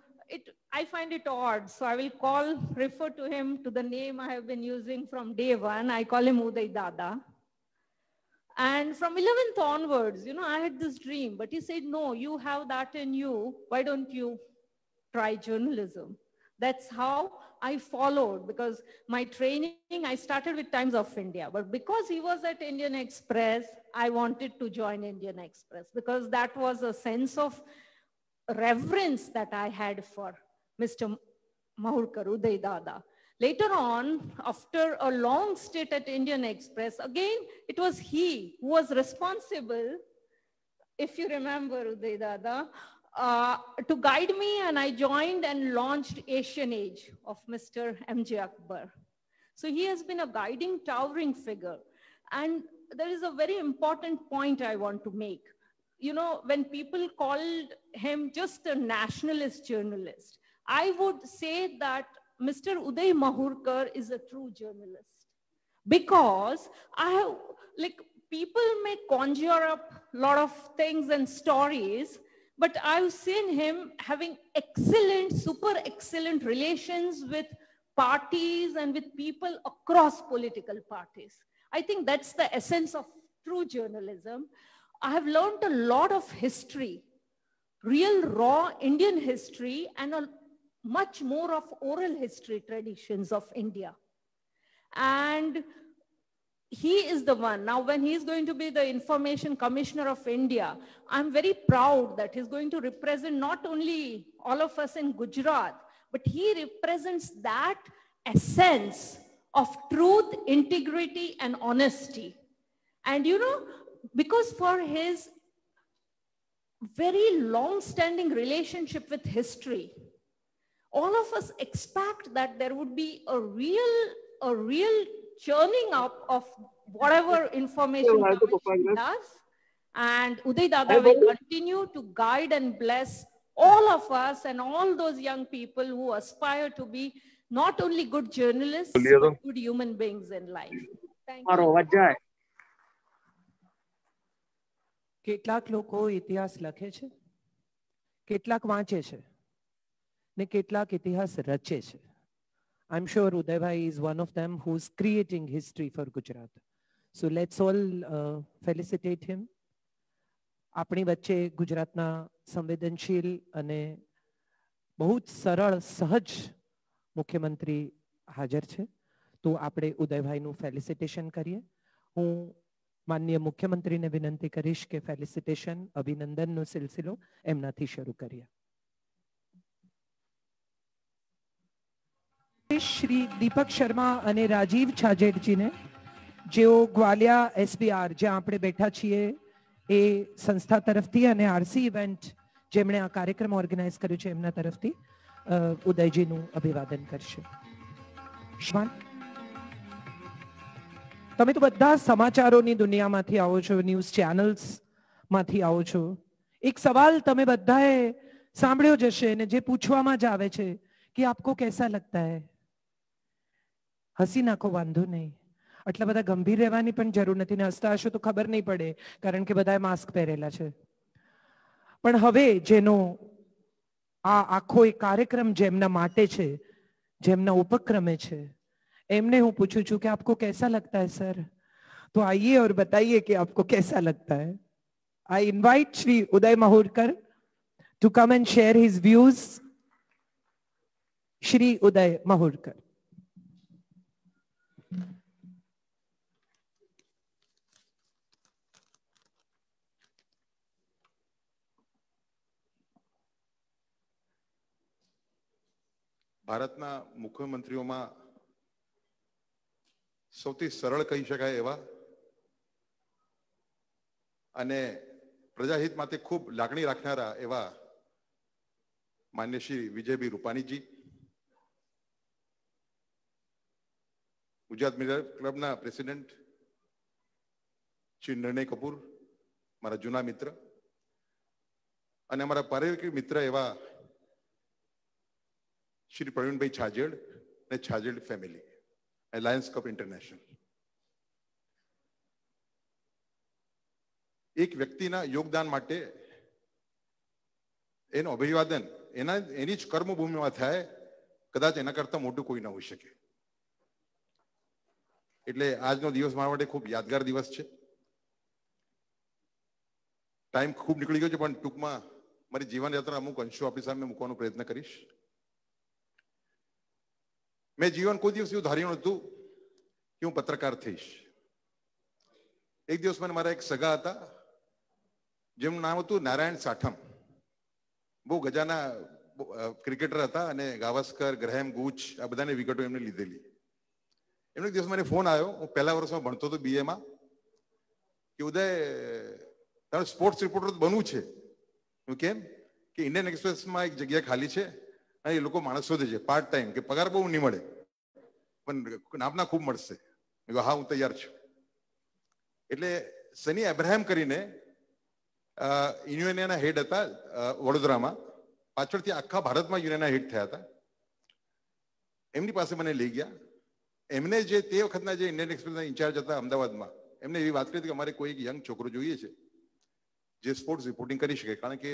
I find it odd, so I will refer to him to the name I have been using from day one. I call him Uday Dada. And from 11th onwards, I had this dream, but he said, no, you have that in you. Why don't you try journalism? That's how I followed, because my training, I started with Times of India, but because he was at Indian Express, I wanted to join Indian Express because that was a sense of reverence that I had for Mr. Mahorkar, Uday Dada. Later on, after a long stint at Indian Express, again, it was he who was responsible, if you remember Uday Dada, to guide me, and I joined and launched Asian Age of Mr. M.J. Akbar. So he has been a guiding, towering figure. And there is a very important point I want to make. When people called him just a nationalist journalist, I would say that Mr. Uday Mahorkar is a true journalist. Because people may conjure up a lot of things and stories, but I've seen him having excellent, super excellent relations with parties and with people across political parties. I think that's the essence of true journalism. I have learned a lot of history, real raw Indian history, and much more of oral history traditions of India. And he is the one. Now, when he is going to be the Information Commissioner of India, I'm very proud that he's going to represent not only all of us in Gujarat, but he represents that essence of truth, integrity, and honesty. And you know, because for his very long-standing relationship with history, all of us expect that there would be a real churning up of whatever information commission does. And Uday Dada will continue to guide and bless all of us and all those young people who aspire to be not only good journalists, but good human beings in life. Thank you. કેટલાક લોકો ઇતિહાસ લખે છે, કેટલાક વાંચે છે, ને કેટલાક ઇતિહાસ રચે છે. I'm sure Udaybhai is one of them who's creating history for Gujarat. So let's all felicitate him. આપણી વચ્ચે ગુજરાતના સંવેદનશીલ અને બહુ જ સરળ સહજ મુખ્યમંત્રી હાજર છે. તો આપણે ઉદયભાઈનું ફેલિસિટેશન કરીએ. હું માનનીય મુખ્યમંત્રીને વિનંતી કરીશ કે ફેલિસિટેશન અભિનંદનનો સિલસિલો એમનાથી શરૂ કરીએ. શ્રી દીપક શર્મા અને રાજીવ છાજેડજીને, જેઓ ગ્વાલિયા SBR જ્યાં આપણે બેઠા છીએ એ સંસ્થા તરફથી અને આરસી ઇવેન્ટ જેમણે આ કાર્યક્રમ ઓર્ગેનાઇઝ કર્યો છે એમના તરફથી ઉદયજીનું અભિવાદન કરશે. તમે તો બધા સમાચારોની દુનિયામાંથી આવો છો, ન્યૂઝ ચેનલ્સમાંથી આવો છો. એક સવાલ તમે બધાએ સાંભળ્યો જ હશે ને જે પૂછવામાં જ આવે છે કે આપકો કેસા લગતા હૈ. હસી નાખો, વાંધો નહીં. આટલા બધા ગંભીર રહેવાની પણ જરૂર નથી ને હસતા હશો તો ખબર નહીં પડે કારણ કે બધાએ માસ્ક પહેરેલા છે. પણ હવે જેનો આ આખો એક કાર્યક્રમ જેમના માટે છે, જેમના ઉપક્રમે છે, એમને હું પૂછું છું કે આપકો कैसा लगता है सर. तो आइए और बताइए कि आपको कैसा लगता है. I invite Shri Uday Mahurkar to come and share his views. Shri Uday Mahurkar. ભારતના મુખ્યમંત્રીઓમાં સૌથી સરળ કહી શકાય એવા અને પ્રજાહિત માટે ખૂબ લાગણી રાખનારા એવા માન્ય શ્રી વિજયભાઈ રૂપાણીજી, ગુજરાત મીડિયા ક્લબના પ્રેસિડેન્ટ શ્રી નિર્ણય કપૂર, મારા જૂના મિત્ર અને અમારા પારિવારિક મિત્ર એવા શ્રી પ્રવીણભાઈ છાજેડ અને Chhajed family, Lions cup international. એક વ્યક્તિના યોગદાન માટે એનું અભિવાદન એની જ કર્મભૂમિમાં થાય, કદાચ એના કરતા મોટું કોઈ ન હોઈ શકે. એટલે આજનો દિવસ મારા માટે ખૂબ યાદગાર દિવસ છે. ટાઈમ ખૂબ નીકળી ગયો છે પણ ટૂંકમાં મારી જીવનયાત્રા અમુક અંશો આપણી સામે મૂકવાનો પ્રયત્ન કરીશ. મેં જીવન કોઈ દિવસ એવું ધાર્યું નહોતું કે હું પત્રકાર થઈશ. એક દિવસ મને મારા એક સગા હતા જેમનું નામ હતું નારાયણ સાઠમ. બહુ ગજાના ક્રિકેટર હતા અને ગાવસ્કર, ગ્રેહેમ ગુચ આ બધાની વિગતો એમને લીધેલી. એમનો એક દિવસ મને ફોન આવ્યો, હું પહેલા વર્ષમાં ભણતો હતો BA માં, કે ઉદય તારે સ્પોર્ટ્સ રિપોર્ટર બનવું છે. કેમ? કે ઇન્ડિયન એક્સપ્રેસમાં એક જગ્યા ખાલી છે અને એ લોકો માણસ શોધે છે પાર્ટ ટાઈમ, કે પગાર બહુ નહીં મળે પણ નામના ખૂબ મળશે. મેં કહ્યું હા હું તૈયાર છું. એટલે સની અબ્રાહમ કરીને યુએનએના હેડ હતા વડોદરામાં, પાછળથી આખા ભારતમાં યુએનએના હેડ થયા હતા. એમની પાસે મને લઈ ગયા. એમને જે તે વખતના જે ઇન્ડિયન એક્સપ્રેસના ઇન્ચાર્જ હતા અમદાવાદમાં, એમને એવી વાત કરી હતી કે અમારે કોઈ એક યંગ છોકરો જોઈએ છે જે સ્પોર્ટ્સ રિપોર્ટિંગ કરી શકે, કારણ કે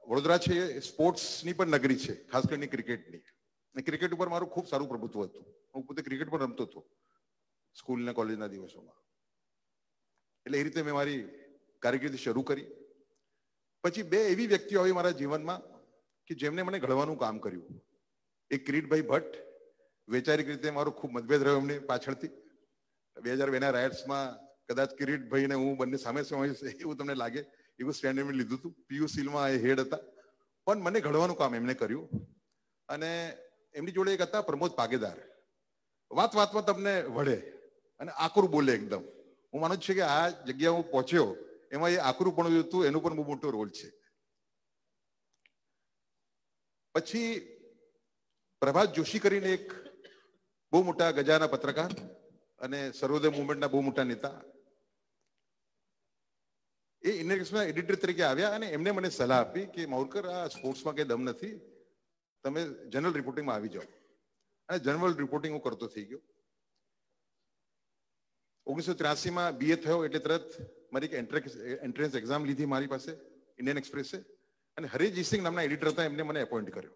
વડોદરા છે એ સ્પોર્ટ્સની પણ નગરી છે, ખાસ કરીને ક્રિકેટની. અને ક્રિકેટ ઉપર મારું ખૂબ સારું પ્રભુત્વ હતું. હું પોતે ક્રિકેટ પણ રમતો હતો સ્કૂલના કોલેજના દિવસોમાં. એટલે એ રીતે મેં મારી કારકિર્દી શરૂ કરી. પછી બે એવી વ્યક્તિઓ આવી મારા જીવનમાં કે જેમને મને ઘડવાનું કામ કર્યું. એક કિરીટભાઈ ભટ્ટ, વૈચારિક રીતે મારો ખૂબ મતભેદ રહ્યો એમની પાછળથી, 2002 રાયટ્સમાં કદાચ કિરીટભાઈને હું બંને સામે સામે એવું તમને લાગે એવું સ્ટેન્ડ એમને લીધું હતું. પીયુસીલમાં એ હેડ હતા, પણ મને ઘડવાનું કામ એમને કર્યું. અને એમની જોડે એક હતા પ્રમોદ પાગેદાર, વાત વાતમાં તમને વળે અને આકરું બોલે એકદમ. હું માનું છું કે આ જગ્યા હું પહોંચ્યો એમાં એ આકરું પણ હતું, એનું પણ બહુ મોટો રોલ છે. પછી પ્રભાત જોશી કરીને એક બહુ મોટા ગજાના પત્રકાર અને સર્વોદય મુવમેન્ટના બહુ મોટા નેતા, એ ઇન્ડિયન એક્સપ્રેસના એડિટર તરીકે આવ્યા અને એમને મને સલાહ આપી કે માવલકર, આ સ્પોર્ટ્સમાં કંઈ દમ નથી, તમે જનરલ રિપોર્ટિંગમાં આવી જાઓ. અને જનરલ રિપોર્ટિંગ હું કરતો થઈ ગયો. 1983માં BA થયો એટલે તરત મારી એક એન્ટ્રન્સ એક્ઝામ લીધી મારી પાસે ઇન્ડિયન એક્સપ્રેસે, અને હરિજીતસિંહ નામના એડિટર હતા, એમને મને એપોઇન્ટ કર્યો.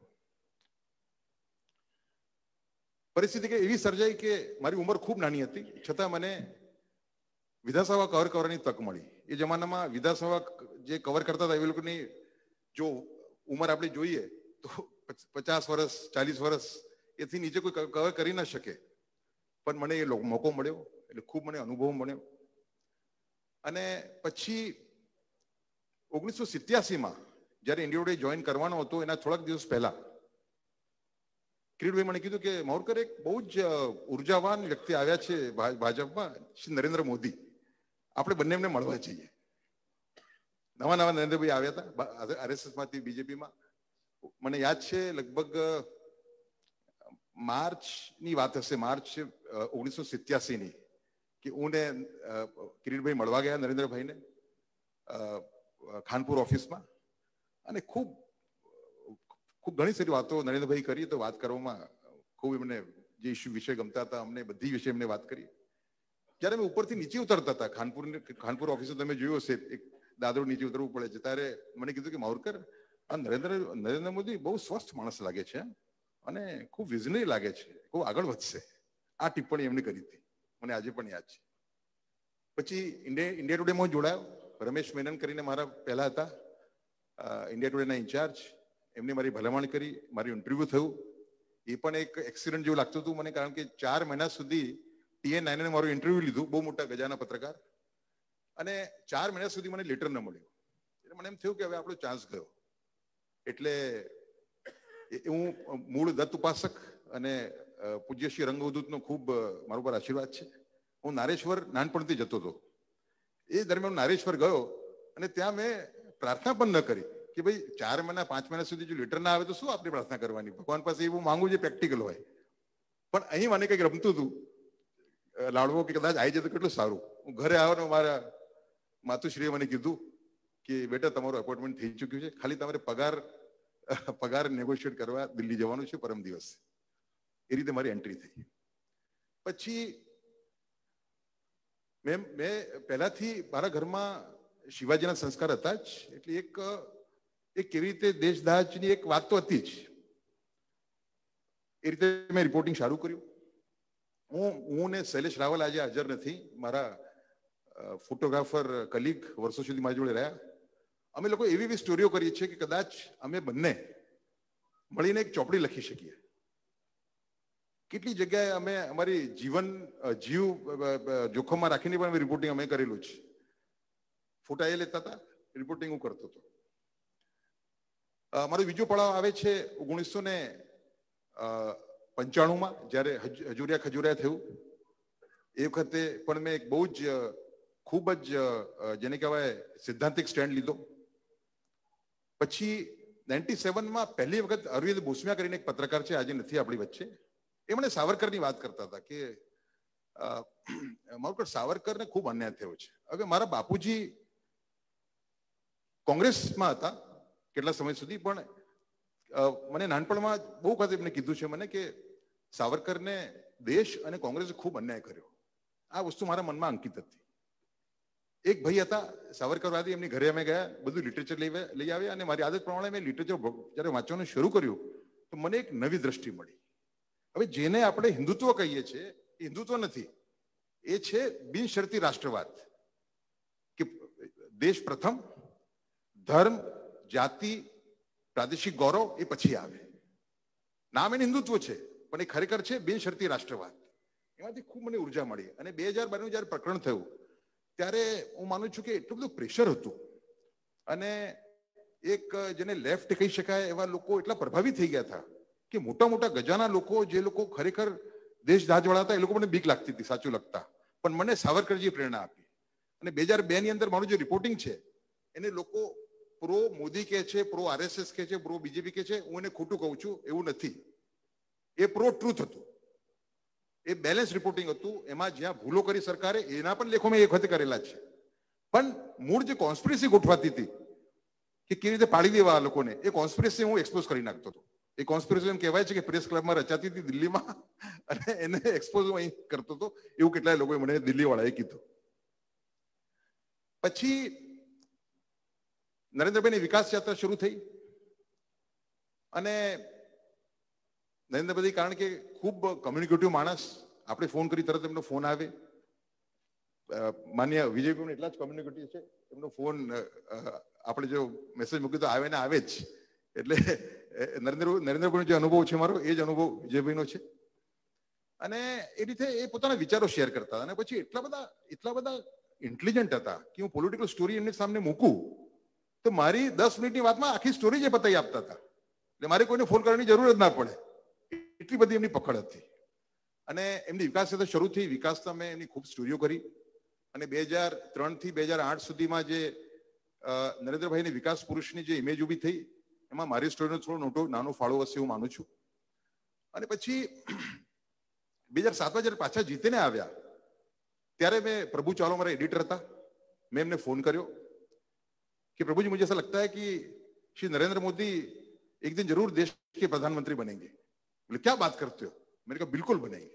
પરિસ્થિતિ કે એવી સર્જાઈ કે મારી ઉંમર ખૂબ નાની હતી, છતાં મને વિધાનસભા કવર કરવાની તક મળી. એ જમાનામાં વિધાનસભા જે કવર કરતા હતા એ લોકોની જો ઉંમર આપણે જોઈએ તો 50 વર્ષ 40 વર્ષ એથી નીચે કોઈ કવર કરી ન શકે, પણ મને એ મોકો મળ્યો એટલે ખૂબ મને અનુભવ મળ્યો. અને પછી 1987માં જ્યારે ઇન્ડિયા ટુડે જોઈન કરવાનો હતો એના થોડાક દિવસ પહેલા કિરીટભાઈ મને કીધું કે માવલકર, એક બહુ જ ઉર્જાવાન વ્યક્તિ આવ્યા છે ભાજપમાં, શ્રી નરેન્દ્ર મોદી, આપણે બંને એમને મળવા જઈએ. નવા નરેન્દ્રભાઈ આવ્યા હતા RSS માંથી BJPમાં. મને યાદ છે લગભગ માર્ચની વાત હશે, માર્ચ 1987ની, કે હું ને કિરીટભાઈ મળવા ગયા નરેન્દ્રભાઈને ખાનપુર ઓફિસમાં. અને ખૂબ ઘણી સારી વાતો નરેન્દ્રભાઈ કરી. તો વાત કરવામાં ખૂબ એમને જે ઇસ્યુ વિષય ગમતા હતા અમને બધી વિશે એમને વાત કરી. જ્યારે અમે ઉપરથી નીચે ઉતરતા હતા, ખાનપુર ઓફિસે તમે જોયું હશે એક દાદરો નીચે ઉતરવું પડે છે, ત્યારે મને કીધું કે માવલકર, આ નરેન્દ્ર મોદી બહુ સ્વસ્થ માણસ લાગે છે અને ખૂબ વિઝનરી લાગે છે, ખૂબ આગળ વધશે. આ ટિપ્પણી એમને કરી હતી, મને આજે પણ યાદ છે. પછી ઇન્ડિયા ટુડેમાં જોડાયો. રમેશ મેનન કરીને મારા પહેલા હતા ઇન્ડિયા ટુડેના ઇન્ચાર્જ, એમને મારી ભલામણ કરી, મારું ઇન્ટરવ્યુ થયું. એ પણ એક એક્સિડન્ટ જેવું લાગતું હતું મને, કારણ કે 4 મહિના સુધી TN9 મારું ઇન્ટરવ્યુ લીધું, બહુ મોટા ગજાના પત્રકાર, અને 4 મહિના સુધી મને લેટર ન મળ્યો. એટલે મને એમ થયું કે હવે આપણો ચાન્સ ગયો. એટલે હું મૂળ દત્ત ઉપાસક અને પૂજ્ય શ્રી રંગઅવધૂતનો ખૂબ મારા પર આશીર્વાદ છે. હું નારેશ્વર નાનપણથી જતો હતો. એ દરમિયાન નારેશ્વર ગયો અને ત્યાં મેં પ્રાર્થના પણ ન કરી કે ભાઈ 4 મહિના 5 મહિના સુધી જો લેટર ના આવે તો શું આપણે પ્રાર્થના કરવાની, ભગવાન પાસે એવું માંગવું જે પ્રેક્ટિકલ હોય. પણ અહીં મને કંઈક રમતું હતું લાડવો કે કદાચ આવી જાય તો કેટલું સારું. હું ઘરે આવ્યો, મારા માતુશ્રીએ મને કીધું કે બેટા, તમારું અપોઇન્ટમેન્ટ થઈ ચૂક્યું છે, ખાલી તમારે પગાર નેગોશિએટ કરવા દિલ્હી જવાનું છે પરમ દિવસે. એ રીતે મારી એન્ટ્રી થઈ. પછી મેં પહેલાથી મારા ઘરમાં શિવાજીના સંસ્કાર હતા જ, એટલે એક કેવી રીતે દેશદાજની એક વાત તો હતી જ. એ રીતે મેં રિપોર્ટિંગ સારું કર્યું. હું ને શૈલેષ રાવલ આજે હાજર નથી, મારા ફોટોગ્રાફર કલીગ, વર્ષો સુધી મારી જોડે રહ્યા. અમે લોકો એવી સ્ટોરીઓ કરીએ છીએ કે કદાચ અમે બંને મળીને એક ચોપડી લખી શકીએ. કેટલી જગ્યાએ અમે અમારી જીવ જોખમમાં રાખીને પણ રિપોર્ટિંગ અમે કરેલું છે. ફોટા એ લેતા હતા, રિપોર્ટિંગ હું કરતો હતો. મારો બીજો પડાવ આવે છે 1995માં, જ્યારે હજુરિયા ખજુરિયા થયું. એ વખતે પણ મેં એક બહુ જ ખૂબ જ જેને કહેવાય સિદ્ધાંતિક સ્ટેન્ડ લીધો. પછી 97માં પહેલી વખત અરવિંદ બોસમિયા કરીને એક પત્રકાર છે, આજે નથી આપણી વચ્ચે, એમણે સાવરકરની વાત કરતા હતા કે માવલકર, સાવરકરને ખૂબ અન્યાય થયો છે. હવે મારા બાપુજી કોંગ્રેસમાં હતા કેટલા સમય સુધી, પણ મને નાનપણમાં બહુ વખત એમને કીધું છે મને કે સાવરકરને દેશ અને કોંગ્રેસે ખૂબ અન્યાય કર્યો. આ વસ્તુ મારા મનમાં અંકિત હતી. એક ભાઈ હતા સાવરકરવાદી, એમની ઘરે અમે ગયા, બધું લિટરેચર લઈ આવ્યા, અને મારી આદત પ્રમાણે મેં લિટરેચર જ્યારે વાંચવાનું શરૂ કર્યું તો મને એક નવી દ્રષ્ટિ મળી. હવે જેને આપણે હિન્દુત્વ કહીએ છીએ એ હિન્દુત્વ નથી, એ છે બિનશરતી રાષ્ટ્રવાદ, કે દેશ પ્રથમ, ધર્મ, જાતિ, પ્રાદેશિક ગૌરવ એ પછી આવે. નામ એને હિન્દુત્વ છે, પણ એ ખરેખર છે બિનશરતી રાષ્ટ્રવાદ. એમાંથી ખૂબ મને ઉર્જા મળી. અને 2012 જ્યારે પ્રકરણ થયું ત્યારે હું માનું છું કે એટલું બધું પ્રેશર હતું અને એક જેને લેફ્ટ કહી શકાય એવા લોકો એટલા પ્રભાવિત થઈ ગયા હતા કે મોટા મોટા ગજાના લોકો, જે લોકો ખરેખર દેશ દાજવાળા હતા, એ લોકો મને બીક લાગતી હતી સાચું લગતા, પણ મને સાવરકરજી પ્રેરણા આપી. અને 2002 ની અંદર મારું જે રિપોર્ટિંગ છે એને લોકો પ્રો મોદી કહે છે, પ્રો RSS કહે છે, પ્રો બીજેપી કહે છે. હું એને ખોટું કહું છું એવું નથી. એ પ્રો ટ્રુથ હતું, એ બેલેન્સ રિપોર્ટિંગ હતું. એમાં જ્યાં ભૂલો કરી સરકારે એના પણ લેખો મેં એક વખતે કરેલા છે, પણ મૂળ જે કોન્સ્પિરસી ગોઠવાતી હતી કે કેવી રીતે પાડી દેવા આ લોકોને, એ કોન્સ્પિરસી હું એક્સપોઝ કરી નાખતો હતો. એ કોન્સ્પિરસી એમ કહેવાય છે કે પ્રેસ ક્લબમાં રચાતી હતી દિલ્હીમાં અને એને એક્સપોઝ હું અહીં કરતો હતો, એવું કેટલાય લોકોએ મને દિલ્હીવાળાએ કીધું. પછી નરેન્દ્રભાઈની વિકાસ યાત્રા શરૂ થઈ અને નરેન્દ્રભાઈ કારણ કે ખૂબ કમ્યુનિકેટિવ માણસ, આપણે ફોન કરી તરત એમનો ફોન આવે. માન્ય વિજયભાઈ એટલા જ કમ્યુનિકેટિવ છે, એમનો ફોન આપણે જો મેસેજ મૂકી તો આવે ને આવે જ. એટલે નરેન્દ્રભાઈનો જે અનુભવ છે મારો, એ જ અનુભવ વિજયભાઈનો છે. અને એ રીતે એ પોતાના વિચારો શેર કરતા. અને પછી એટલા બધા ઇન્ટેલિજન્ટ હતા કે હું પોલિટિકલ સ્ટોરી એમની સામે મૂકું તો મારી 10 મિનિટની વાતમાં આખી સ્ટોરી જે બતાવી આપતા હતા. એટલે મારે કોઈને ફોન કરવાની જરૂર જ ના પડે, એટલી બધી એમની પકડ હતી. અને એમની વિકાસ સાથે શરૂ થઈ. વિકાસમાં મેં એમની ખૂબ સ્ટોરીઓ કરી. અને 2003 થી 2008 સુધીમાં જે નરેન્દ્રભાઈની વિકાસ પુરુષની જે ઇમેજ ઊભી થઈ, એમાં મારી સ્ટોરીનો થોડો નાનો ફાળો હશે એવું માનું છું. અને પછી 2007માં જ્યારે પાછા જીતીને આવ્યા ત્યારે મેં પ્રભુ ચાવલા મારા એડિટર હતા, મેં એમને ફોન કર્યો कि प्रभु जी मुझे ऐसा लगता है कि श्री नरेंद्र मोदी एक दिन जरूर देश के प्रधानमंत्री बनेंगे. बोले क्या बात करते हो? मैंने कहा बिल्कुल बनेंगे.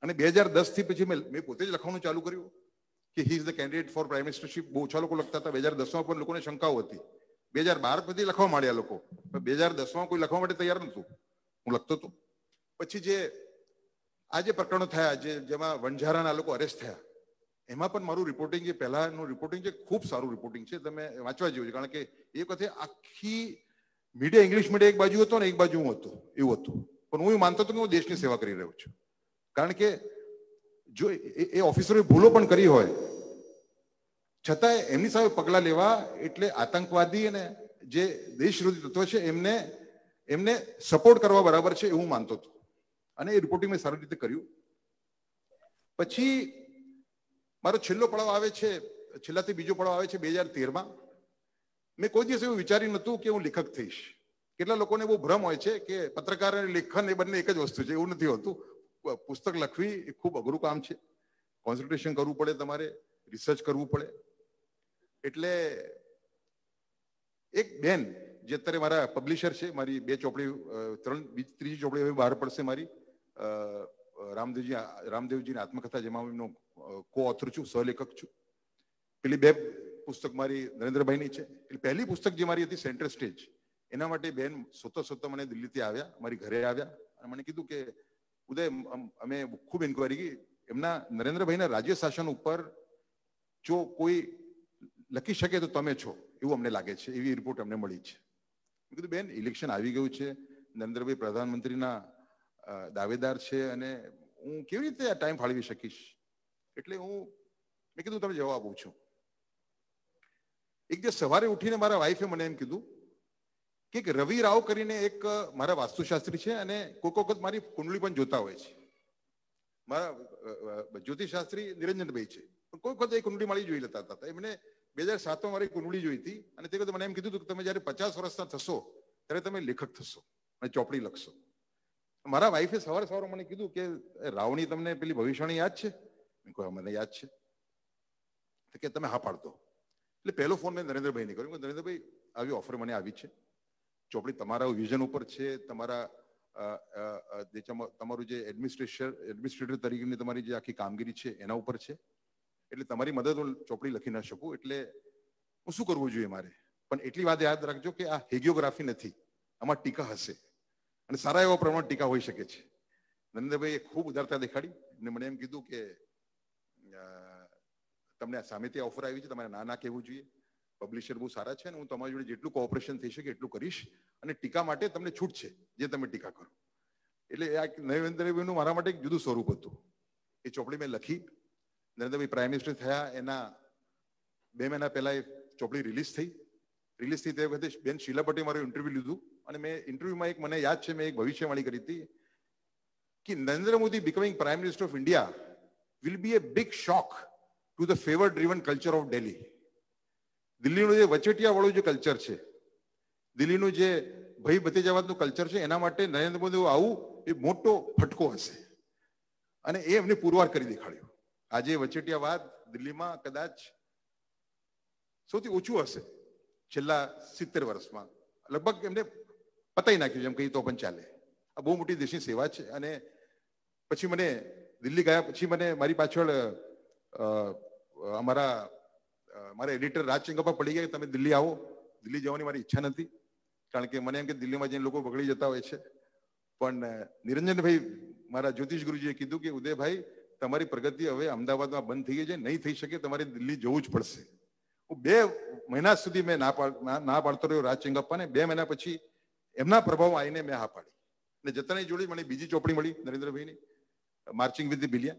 અને 2010 થી પછી મેં પોતે જ લખવાનું ચાલુ કર્યું કે he is the candidate for prime ministership. બહુ ઓછા લોકો લખતા હતા. 2010માં પણ લોકોને શંકાઓ હતી. 2012 પછી લખવા માંડ્યા લોકો, પણ 2010માં કોઈ લખવા માટે તૈયાર નહોતું. હું લખતો હતો. પછી જે આ જે પ્રકરણો થયા, જેમાં વણઝારાના લોકો અરેસ્ટ થયા, એમાં પણ મારું રિપોર્ટિંગ, જે પહેલાનું રિપોર્ટિંગ છે, ખૂબ સારું રિપોર્ટિંગ છે. તમે વાંચવા જેવું છે. કારણ કે એ વખતે આખી મીડિયા ઇંગ્લિશ મીડિયા એક બાજુ હતો ને એક બાજુ હું હતો, એવું હતું. પણ હું માનતો હતો કે હું દેશની સેવા કરી રહ્યો છું. કારણ કે જો એ ઓફિસરોએ ભૂલો પણ કરી હોય છતાંય એમની સામે પગલાં લેવા એટલે આતંકવાદી અને જે દેશ વિરોધી તત્વ છે એમને સપોર્ટ કરવા બરાબર છે એવું માનતો હતો. અને એ રિપોર્ટિંગ મેં સારી રીતે કર્યું. પછી મારો છેલ્લો પડાવ આવે છે, છેલ્લાથી બીજો પડાવ આવે છે 2013માં. મેં કોઈ દિવસ એવું વિચાર્યું નહોતું કે હું લેખક થઈશ. કેટલા લોકોને બહુ ભ્રમ હોય છે કે પત્રકાર અને લેખન એ બંને એક જ વસ્તુ છે. એવું નથી હોતું. પુસ્તક લખવી એ ખૂબ અઘરું કામ છે. કોન્સન્ટ્રેશન કરવું પડે, તમારે રિસર્ચ કરવું પડે. એટલે એક બેન જે અત્યારે મારા પબ્લિશર છે, મારી 2 ચોપડી, ત્રીજી ચોપડી હવે બહાર પડશે મારી, રામદેવજીની આત્મકથા, જેમાં હું એમનો કો ઓથર છું, સહલેખક છું. પેલી 2 પુસ્તક મારી નરેન્દ્રભાઈની છે. એટલે પહેલી પુસ્તક જે મારી હતી સેન્ટર સ્ટેજ, એના માટે બેન સોતા મને દિલ્હીથી આવ્યા, મારી ઘરે આવ્યા અને મને કીધું કે ઉદય, અમે ખૂબ ઇન્ક્વાયરી કરી, એમના નરેન્દ્રભાઈના રાજ્ય શાસન ઉપર જો કોઈ લખી શકે તો તમે છો એવું અમને લાગે છે, એવી રિપોર્ટ અમને મળી છે. મેં કીધું બેન, ઇલેક્શન આવી ગયું છે, નરેન્દ્રભાઈ પ્રધાનમંત્રીના દાવેદાર છે અને હું કેવી રીતે આ ટાઈમ ફાળવી શકીશ? એટલે મેં કીધું તમે જવાબ આપું છું. એક દિવસ સવારે ઉઠીને મારા વાઈફે મને એમ કીધું કે રવિ રાવ કરીને એક મારા વાસ્તુશાસ્ત્રી છે અને કોઈક વખત મારી કુંડળી પણ જોતા હોય છે. મારા જ્યોતિષશાસ્ત્રી નિરંજનભાઈ છે, પણ કોઈ વખત એ કુંડળી મારી જોઈ લેતા હતા. એમને 2007માં મારી કુંડળી જોઈ હતી અને તે વખતે મને એમ કીધું હતું કે તમે જયારે 50 વર્ષના થશો ત્યારે તમે લેખક થશો અને ચોપડી લખશો. મારા વાઈફે સવારે મને કીધું કે રાવની તમને પેલી ભવિષ્યવાણી યાદ છે? મેં કહ્યું મને યાદ છે. કે તમે હા પાડતો. એટલે પહેલો ફોન મેં નરેન્દ્રભાઈને કર્યો. નરેન્દ્રભાઈ, આવી ઓફર મને આવી છે, ચોપડી તમારા વિઝન ઉપર છે, તમારું જે એડમિનિસ્ટ્રેટર તરીકેની તમારી જે આખી કામગીરી છે એના ઉપર છે. એટલે તમારી મદદ હું ચોપડી લખી ના શકું. એટલે હું શું કરવું જોઈએ મારે? પણ એટલી વાત યાદ રાખજો કે આ હેગિયોગ્રાફી નથી, આમાં ટીકા હશે અને સારા એવા પ્રમાણ ટીકા હોઈ શકે છે. નરેન્દ્રભાઈએ ખૂબ ઉદારતા દેખાડી. એમને મને એમ કીધું કે તમને સામેથી ઓફર આવી છે, તમારે ના કહેવું જોઈએ. પબ્લિશર બહુ સારા છે અને હું તમારી જોડે જેટલું કોઓપરેશન થઈ શકે એટલું કરીશ અને ટીકા માટે તમને છૂટ છે, જે તમે ટીકા કરો. એટલે આ નરેન્દ્રભાઈનું મારા માટે એક જુદું સ્વરૂપ હતું. એ ચોપડી મેં લખી. નરેન્દ્રભાઈ પ્રાઇમ મિનિસ્ટર થયા એના 2 મહિના પહેલા એ ચોપડી રિલીઝ થઈ તે વખતે બેન શીલા પટેલે મારું ઇન્ટરવ્યુ લીધું અને મેં ઇન્ટરવ્યુમાં એક મને યાદ છે મેં એક ભવિષ્યવાણી કરી હતી કે Narendra Modi becoming prime minister of India will be a big shock to the favor driven culture of Delhi. દિલ્હીનું જે વચેટિયા વાળું જે કલ્ચર છે, દિલ્હીનું જે ભય ભતીજાવાદનું કલ્ચર છે, એના માટે નરેન્દ્ર મોદી આવું એ મોટો ફટકો હશે અને એ એમને પુરવાર કરી દેખાડ્યું. આજે વચેટિયાવાદ દિલ્હીમાં કદાચ સૌથી ઓછું હશે છેલ્લા 70 વર્ષમાં. લગભગ એમને પતાઈ નાખ્યું જેમ કહી તો પણ ચાલે. આ બહુ મોટી દેશની સેવા છે. અને પછી મને દિલ્હી ગયા પછી મને મારી પાછળ મારા એડિટર રાજ ચંગપ્પા પડી ગયા, તમે દિલ્હી આવો. દિલ્હી જવાની મારી ઈચ્છા નથી, કારણ કે મને એમ કે દિલ્હીમાં જઈને લોકો બગડી જતા હોય છે. પણ નિરંજનભાઈ મારા જ્યોતિષ ગુરુજીએ કીધું કે ઉદયભાઈ તમારી પ્રગતિ હવે અમદાવાદમાં બંધ થઈ ગઈ છે, નહીં થઈ શકે, તમારે દિલ્હી જવું જ પડશે. હું 2 મહિના સુધી મેં ના પાડતો રહ્યો રાજ ચંગપ્પાને. 2 મહિના પછી એમના પ્રભાવ આવીને મેં હા પાડી અને જતાની જોડી મને બીજી ચોપડી મળી નરેન્દ્રભાઈની, માર્ચિંગ વિથ ધ બિલિયન.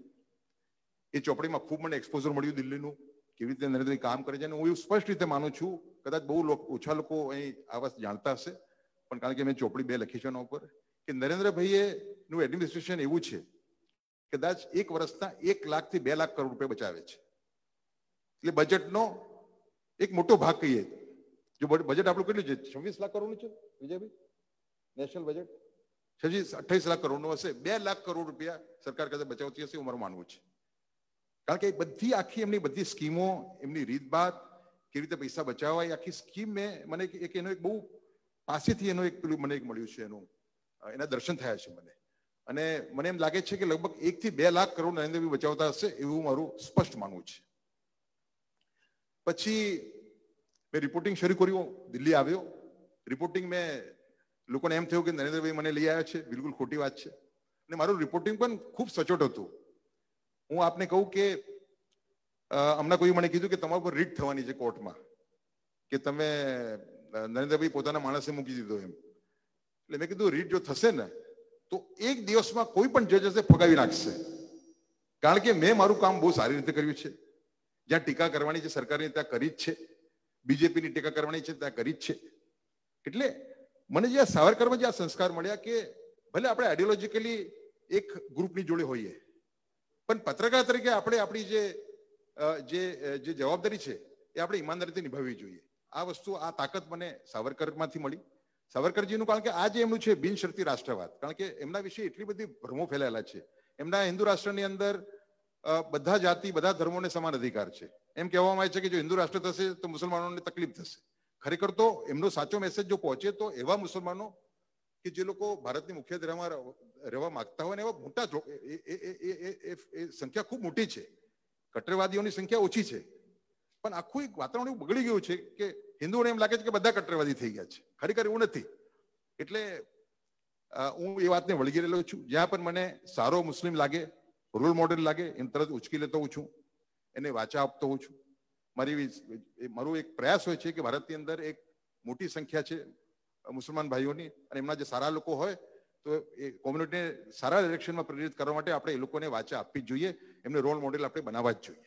એ ચોપડીમાં ખૂબ મને એક્સપોઝર મળ્યું દિલ્હીનું, કેવી રીતે નરેન્દ્રભાઈ કામ કરે છે. અને હું એવું સ્પષ્ટ રીતે માનું છું, કદાચ બહુ ઓછા લોકો અહીં આ વાત જાણતા હશે, પણ કારણ કે મેં ચોપડી 2 લખી છે એના ઉપર, કે નરેન્દ્રભાઈનું એડમિનિસ્ટ્રેશન એવું છે કદાચ 1 વર્ષના 1 લાખ થી 2 લાખ કરોડ રૂપિયા બચાવે છે. એટલે બજેટનો એક મોટો ભાગ કહીએ. જો બજેટ આપણું કેટલું છે 26 લાખ કરોડનું છે વિજયભાઈ, નેશનલ બજેટ 28 લાખ કરોડનું હશે. 2 લાખ કરોડ રૂપિયા સરકાર કદાચ બચાવતી હશે એવું મારું માનવું છે. કારણ કે બધી આખી એમની બધી સ્કીમો, એમની રીતભાત, કેવી રીતે પૈસા બચાવવા, એ આખી સ્કીમ મને એનો એક બહુ પાસેથી એનો એક પેલું મને એક મળ્યું છે, એના દર્શન થયા છે મને. અને મને એમ લાગે છે કે લગભગ 1 થી 2 લાખ કરોડ નરેન્દ્રભાઈ બચાવતા હશે એવું મારું સ્પષ્ટ માનવું છે. પછી મેં રિપોર્ટિંગ શરૂ કર્યું, દિલ્હી આવ્યો. રિપોર્ટિંગ મેં લોકોને એમ થયું કે નરેન્દ્રભાઈ મને લઈ આવ્યા છે, બિલકુલ ખોટી વાત છે. અને મારું રિપોર્ટિંગ પણ ખૂબ સચોટ હતું. હું આપને કહું કે હમણાં કોઈ મને કીધું કે તમારા પર રીટ થવાની છે કોર્ટમાં કે તમે નરેન્દ્રભાઈ પોતાના માણસે મૂકી દીધો એમ. એટલે મેં કીધું રીટ જો થશે ને તો 1 દિવસમાં કોઈ પણ જજ હશે ફગાવી નાખશે, કારણ કે મેં મારું કામ બહુ સારી રીતે કર્યું છે. જ્યાં ટીકા કરવાની છે સરકારની ત્યાં કરી જ છે, બીજેપીની ટીકા કરવાની છે ત્યાં કરી જ છે. એટલે મને જે સાવરકરમાં જે આ સંસ્કાર મળ્યા કે ભલે આપણે આઈડિયોલોજીકલી એક ગ્રુપની જોડે હોઈએ, પણ પત્રકાર તરીકે આપણે આપણી જે જવાબદારી છે એ આપણે ઈમાનદારીથી નિભાવવી જોઈએ. આ વસ્તુ, આ તાકાત મને સાવરકરમાંથી મળી. સાવરકરજીનું, કારણ કે આ જે એમનું છે બિનશરતી રાષ્ટ્રવાદ, કારણ કે એમના વિશે એટલી બધી ભ્રમો ફેલાયેલા છે. એમના હિન્દુ રાષ્ટ્રની અંદર બધા જાતિ, બધા ધર્મોને સમાન અધિકાર છે. એમ કહેવામાં આવે છે કે જો હિન્દુ રાષ્ટ્ર થશે તો મુસલમાનોને તકલીફ થશે. ખરેખર તો એમનો સાચો મેસેજ જો પહોંચે તો એવા મુસલમાનો કે જે લોકો ભારતની મુખ્ય ધરામાં રહેવા માંગતા હોય ને એવા મોટા એ સંખ્યા ખૂબ મોટી છે. કટ્ટરવાદીઓની સંખ્યા ઓછી છે, પણ આખું એક વાતાવરણ એવું બગડી ગયું છે કે હિન્દુઓને એમ લાગે છે કે બધા કટ્ટરવાદી થઈ ગયા છે. ખરેખર એવું નથી. એટલે હું એ વાતને વળગી રહેલો છું. જ્યાં પણ મને સારો મુસ્લિમ લાગે, રોલ મોડેલ લાગે, એમ તરત ઉચકી લેતો હોઉં છું, એને વાચા આપતો હોઉં છું. મારો એક પ્રયાસ હોય છે કે ભારતની અંદર એક મોટી સંખ્યા છે મુસલમાન ભાઈઓની, અને એમના જે સારા લોકો હોય તો એ કોમ્યુનિટીને સારા ડિરેક્શનમાં પ્રેરિત કરવા માટે આપણે એ લોકોને વાચા આપવી જ જોઈએ, એમને રોલ મોડેલ આપણે બનાવવા જ જોઈએ.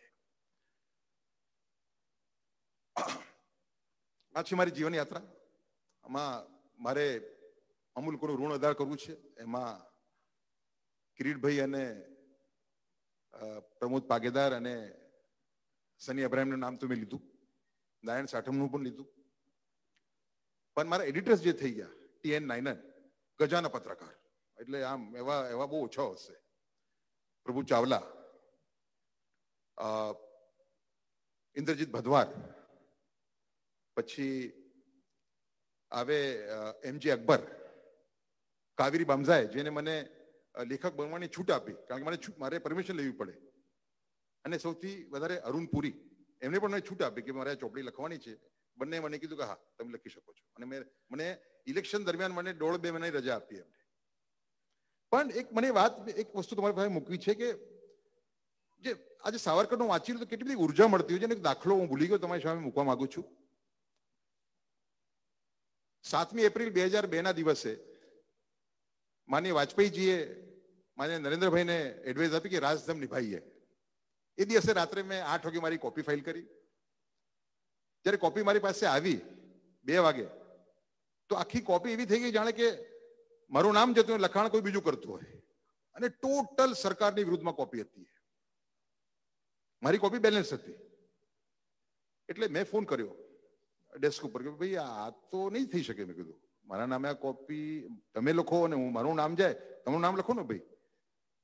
આ છે મારી જીવન યાત્રા. આમાં મારે અમુલ લોકોનું ઋણ અદા કરવું છે. એમાં કિરીટભાઈ અને પ્રમોદ પાગેદાર અને સની અબ્રાહિમનું નામ તો મેં લીધું, નારાયણ સાઠમનું પણ લીધું, પણ મારા એડિટર્સ જે થઈ ગયા, TN નાયનન, ગજાના પત્રકાર, એટલે આમ એવા બહુ ઓછા હશે. પ્રભુ ચાવલા, ઇન્દ્રજીત ભદવાર, પછી આવે MJ અકબર, કાવેરી બામઝાએ, જેને મને લેખક બનવાની છૂટ આપી, કારણ કે મારે પરમિશન લેવી પડે. અને સૌથી વધારે અરુણ પુરી, એમને પણ મને છૂટ આપી કે મારે આ ચોપડી લખવાની છે. બંને મને કીધું કે હા તમે લખી શકો છો. અને મને ઇલેક્શન દરમિયાન મને 1.5-2 મહિનાની રજા આપી એમને. પણ એક વસ્તુ તમારી પાસે મૂકવી છે કે જે આજે સાવરકરનું વાંચી તો કેટલી બધી ઉર્જા મળતી હોય છે. એક દાખલો હું ભૂલી ગયો, તમારી સામે મૂકવા માંગુ છું. 7મી એપ્રિલ 2002 ના દિવસે માનનીય વાજપેયીજીએ માન્ય નરેન્દ્રભાઈને એડવાઇસ આપી કે રાજધર્મ નિભાઈએ. એ દિવસે રાત્રે મેં 8 વાગે મારી કોપી ફાઇલ કરી. જ્યારે કોપી મારી પાસે આવી 2 વાગે તો આખી કોપી એવી થઈ ગઈ જાણે કે મારું નામ જતું હોય, લખાણ કોઈ બીજું કરતું હોય, અને ટોટલ સરકારની વિરુદ્ધમાં કોપી હતી. મારી કોપી બેલેન્સ હતી. એટલે મેં ફોન કર્યો ડેસ્ક ઉપર કે ભાઈ આ તો નહીં થઈ શકે. મેં કીધું મારા નામે આ કોપી તમે લખો અને મારું નામ જાય, તમારું નામ લખો ને ભાઈ.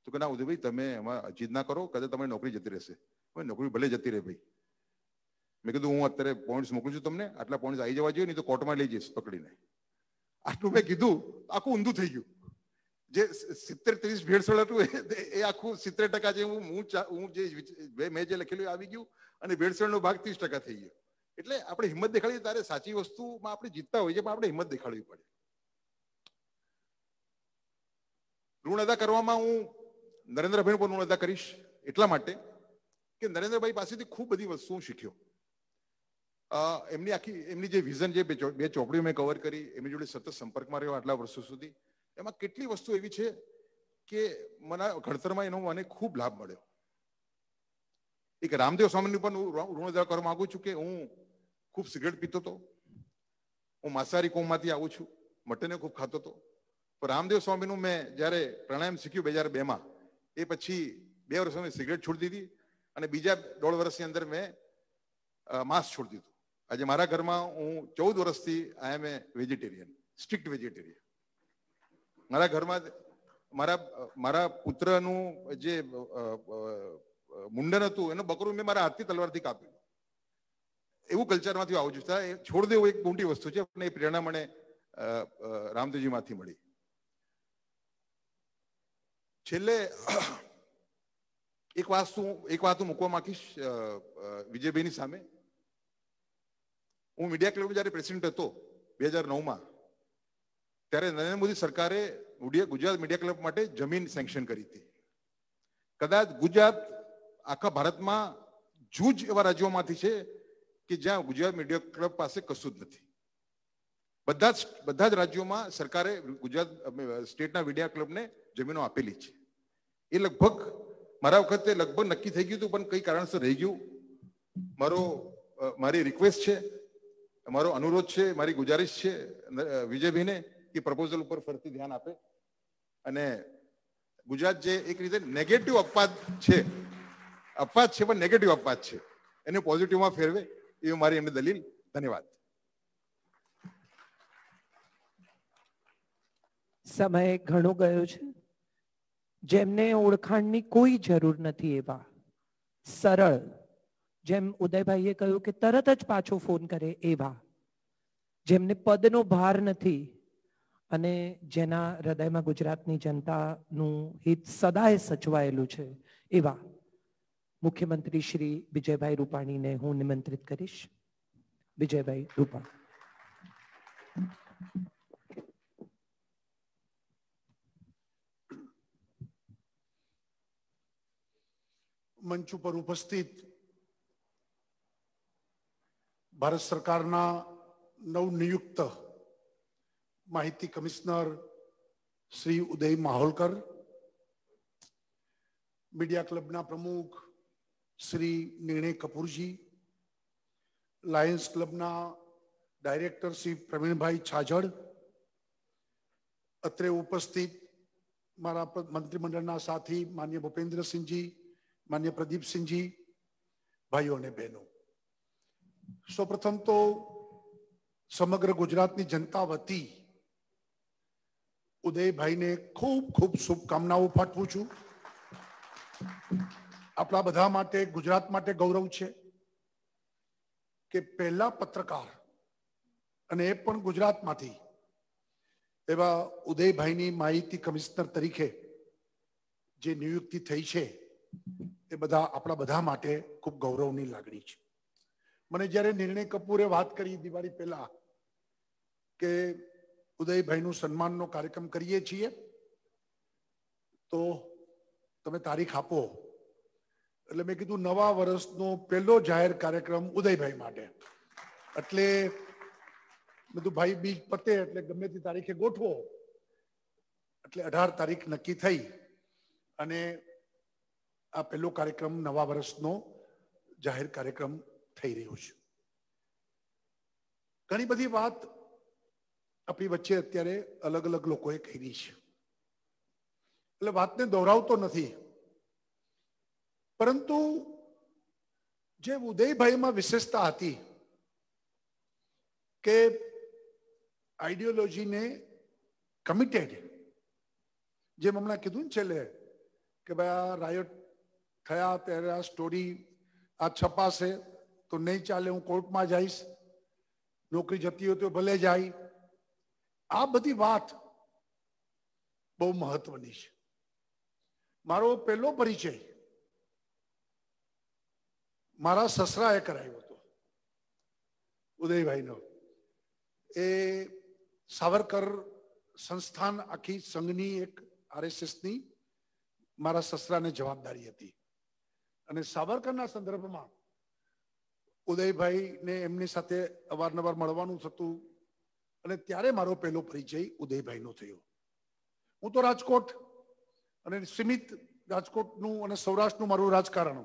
તો કે ના ઉદયભાઈ તમે એમાં અજીત ના કરો, કદાચ તમારી નોકરી જતી રહેશે. નોકરી ભલે જતી રહે ભાઈ. મેં કીધું હું અત્યારે પોઈન્ટ્સ મોકલું છું તમને, આટલા પોઈન્ટ્સ આવી જવા જોઈએ, નહીં તો કોર્ટમાં લઈ જઈશ પકડીને. આટલું મેં કીધું, આખું ઊંધું થઈ ગયું. જે 70-30 ભેળસેળ હતું એ આખું 70% જે હું જે મેં જે લખેલું આવી ગયું, અને ભેળસેળનો ભાગ 30% થઈ ગયો. એટલે આપણે હિંમત દેખાડીએ ત્યારે સાચી વસ્તુમાં આપણે જીતતા હોઈએ, પણ આપણે હિંમત દેખાડવી પડે. ઋણ અદા કરવામાં હું નરેન્દ્રભાઈ પર ઋણ અદા કરીશ એટલા માટે કે નરેન્દ્રભાઈ પાસેથી ખૂબ બધી વસ્તુ હું શીખ્યો. એમની જે વિઝન, જે 2 ચોપડીઓ મેં કવર કરી, એમની જોડે સતત સંપર્કમાં રહ્યો આટલા વર્ષો સુધી. એમાં કેટલી વસ્તુ એવી છે કે મને ઘડતરમાં એનો મને ખૂબ લાભ મળ્યો. એક રામદેવ સ્વામીની પણ ઋણ અદા કરવા માંગુ છું કે હું ખૂબ સિગરેટ પીતો હતો, હું માંસાહારી કોમમાંથી આવું છું, મટને ખૂબ ખાતો હતો. પણ રામદેવ સ્વામીનું મેં જ્યારે પ્રાણાયામ શીખ્યું 2002માં, એ પછી 2 વર્ષ મેં સિગરેટ છોડી દીધી, અને બીજા 1.5 વર્ષની અંદર મેં માંસ છોડી દીધું. આજે મારા ઘરમાં હું 14 વર્ષથી આઈ એમ એ વેજીટેરિયન, સ્ટ્રિક્ટ વેજીટેરિયન. મારા ઘરમાં મારા પુત્રનું જે મુંડન હતું એનું બકરું મેં મારા હાથથી તલવારથી કાપ્યું. એવું કલ્ચરમાંથી આવું છું. છોડ દેવું એક મોટી વસ્તુ છે, પણ એ પ્રેરણા મને રામદેવજીમાંથી મળી. છેલ્લે એક વાત હું મૂકવા માંગીશ વિજયભાઈની સામે. હું મીડિયા ક્લબ જ્યારે પ્રેસિડેન્ટ હતો 2009માં, ત્યારે નરેન્દ્ર મોદી સરકારે ગુજરાત મીડિયા ક્લબ માટે જમીન સેન્કશન કરી હતી. કદાચ ગુજરાત આખા ભારતમાં જૂજ એવા રાજ્યોમાંથી છે કે જ્યાં ગુજરાત મીડિયા ક્લબ પાસે કશું જ નથી. બધા જ રાજ્યોમાં સરકારે ગુજરાત સ્ટેટના મીડિયા ક્લબને જમીનો આપેલી છે. એ લગભગ મારા વખતે લગભગ નક્કી થઈ ગયું હતું, પણ કઈ કારણસર રહી ગયું. મારી રિક્વેસ્ટ છે, મારો અનુરોધ છે, મારી ગુજારિશ છે વિજયભાઈને કે પ્રપોઝલ ઉપર ફરીથી ધ્યાન આપે, અને ગુજરાત જે એક રીતે નેગેટિવ અપવાદ છે પણ નેગેટિવ અપવાદ છે, એને પોઝિટિવમાં ફેરવે, એ મારી એમની દલીલ. ધન્યવાદ. સમય ઘણો ગયો છે. જેમને ઓળખાણની કોઈ જરૂર નથી એવા સરળ, જેમ ઉદયભાઈએ કહ્યું કે તરત જ પાછો ફોન કરે એવા, જેમને પદનો ભાર નથી અને જેના હૃદયમાં ગુજરાતની જનતાનું હિત સદાય સચવાયેલું છે, એવા મુખ્યમંત્રી શ્રી વિજયભાઈ રૂપાણીને હું નિમંત્રિત કરીશ. વિજયભાઈ રૂપાણી. મંચ ઉપર ઉપસ્થિત ભારત સરકારના નવનિયુક્ત માહિતી કમિશનર શ્રી ઉદય માહોલકર, મીડિયા ક્લબના પ્રમુખ શ્રી નિર્ણય કપૂરજી, લાયન્સ ક્લબના ડાયરેક્ટર શ્રી પ્રવીણભાઈ છાજડ, અત્રે ઉપસ્થિત મારા મંત્રીમંડળના સાથી માન્ય ભૂપેન્દ્રસિંહજી, માન્ય પ્રદીપસિંહજી, ભાઈઓ અને બહેનો, સૌપ્રથમ તો સમગ્ર ગુજરાતની જનતા વતી ઉદયભાઈને ખૂબ ખૂબ શુભકામનાઓ પાઠવું છું. આપણા બધા માટે, ગુજરાત માટે ગૌરવ છે કે પહેલા પત્રકાર, અને એ પણ ગુજરાતમાંથી, એવા ઉદયભાઈની માહિતી કમિશનર તરીકે જે નિયુક્તિ થઈ છે, એ આપણા બધા માટે ખૂબ ગૌરવની લાગણી છે. મને જ્યારે નિર્ણય કપૂરે વાત કરી દિવાળી પહેલા કે ઉદયભાઈનું સન્માનનો કાર્યક્રમ કરીએ છીએ, તો તમે તારીખ આપો, એટલે મેં કીધું નવા વર્ષનો પહેલો જાહેર કાર્યક્રમ ઉદયભાઈ માટે. એટલે બધું ભાઈ બીજ પતે એટલે ગમે તે તારીખે ગોઠવો. એટલે 18 તારીખ નક્કી થઈ. અને આ પહેલો કાર્યક્રમ નવા વર્ષનો જાહેર કાર્યક્રમ થઈ રહ્યો છે. ઘણી બધી વાત આપણી વચ્ચે અત્યારે અલગ અલગ લોકોએ કરી છે, એટલે વાતને દોહરાવતો નથી, પરંતુ જે ઉદયભાઈમાં વિશેષતા હતી કે આઈડિયોલોજીને કમિટેડ, જેમ હમણાં કીધું ને છેલ્લે કે ભાઈ આ રાયોટ થયા ત્યારે આ સ્ટોરી આ છપાશે તો નહીં ચાલે, હું કોર્ટમાં જઈશ, નોકરી જતી હોય તો ભલે જાય, આ બધી વાત બહુ મહત્વની છે. મારો પહેલો પરિચય મારા સસરાએ કરાવ્યો હતો ઉદયભાઈનો. એ સાવરકર સંસ્થાન આખી સંઘની એક RSSની મારા સસરાને જવાબદારી હતી, અને સાવરકરના સંદર્ભમાં ઉદયભાઈને એમની સાથે અવારનવાર મળવાનું થતું, અને ત્યારે મારો પહેલો પરિચય ઉદયભાઈનો થયો. હું તો રાજકોટ અને સીમિત રાજકોટનું અને સૌરાષ્ટ્રનું મારું રાજકારણ,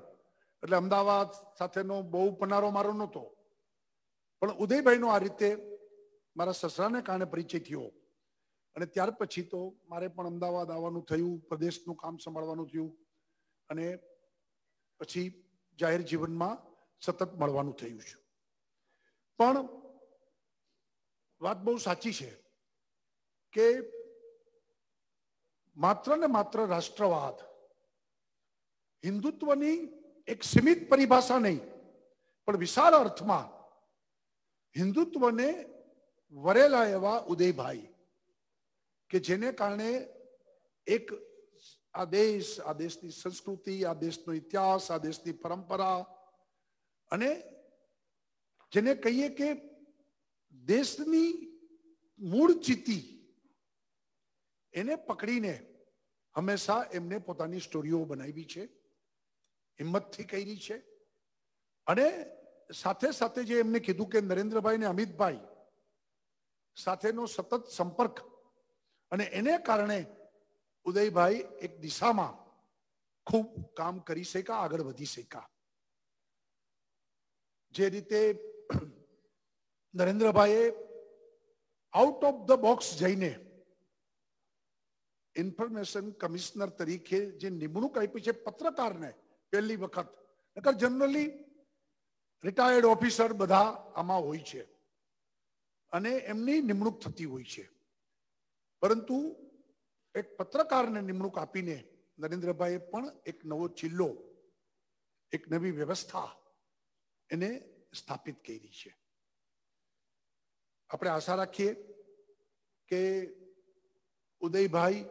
એટલે અમદાવાદ સાથેનો બહુ પનારો મારો નહોતો, પણ ઉદયભાઈનો આ રીતે મારા સસરાને કારણે પરિચય થયો. અને ત્યાર પછી તો મારે પણ અમદાવાદ આવવાનું થયું, પ્રદેશનું કામ સંભાળવાનું થયું, અને પછી જાહેર જીવનમાં સતત મળવાનું થયું છે. પણ વાત બહુ સાચી છે કે માત્ર ને માત્ર રાષ્ટ્રવાદ, હિન્દુત્વની એક સીમિત પરિભાષા નહીં, પણ વિશાળ અર્થમાં હિન્દુત્વને વરેલા એવા ઉદયભાઈ કે જેને કારણે એક આ દેશની સંસ્કૃતિ, આ દેશનો ઇતિહાસ, આ દેશની પરંપરા, અને જેને કહીએ કે દેશની મૂળ ચિત્તી, એને પકડીને હંમેશા એમને પોતાની સ્ટોરીઓ બનાવી છે, હિંમતથી કરી છે. અને સાથે સાથે જે એમને કીધું કે નરેન્દ્રભાઈ ને અમિતભાઈ સાથેનો સતત સંપર્ક, અને એને કારણે ઉદયભાઈ એક દિશામાં ખૂબ કામ કરી શક્યા, આગળ વધી શક્યા. જે રીતે નરેન્દ્રભાઈએ આઉટ ઓફ ધ બોક્સ જઈને ઇન્ફોર્મેશન કમિશનર તરીકે જે નિમણૂક આપી છે પત્રકારને પહેલી વખત, નકર જનરલી રિટાયર્ડ ઓફિસર બધા આમાં હોય છે અને એમની નિમણૂક થતી હોય છે, પરંતુ એક પત્રકારને નિમણૂક આપીને નરેન્દ્રભાઈએ પણ એક નવો ચિલ્લો, એક નવી વ્યવસ્થા એને સ્થાપિત કરી છે. આપણે આશા રાખીએ કે ઉદયભાઈ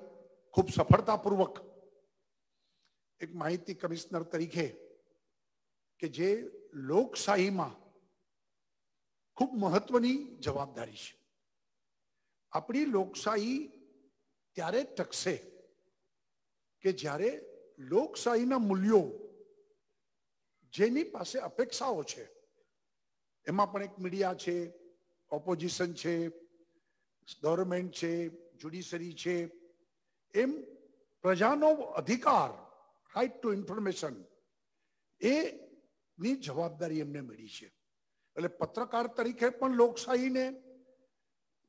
ખૂબ સફળતાપૂર્વક એક માહિતી કમિશનર તરીકે, કે જે લોકશાહીમાં ખૂબ મહત્વની જવાબદારી છે. આપણી લોકશાહી ત્યારે ટકશે કે જ્યારે લોકશાહીના મૂલ્યો, જેની પાસે અપેક્ષાઓ છે, એમાં પણ એક મીડિયા છે, ઓપોઝિશન છે, ગવર્મેન્ટ છે, જ્યુડિશરી છે, એમ પ્રજાનો અધિકાર, રાઇટ ટુ ઇન્ફોર્મેશન, એની જવાબદારી એમને મળી છે. એટલે પત્રકાર તરીકે પણ લોકશાહીને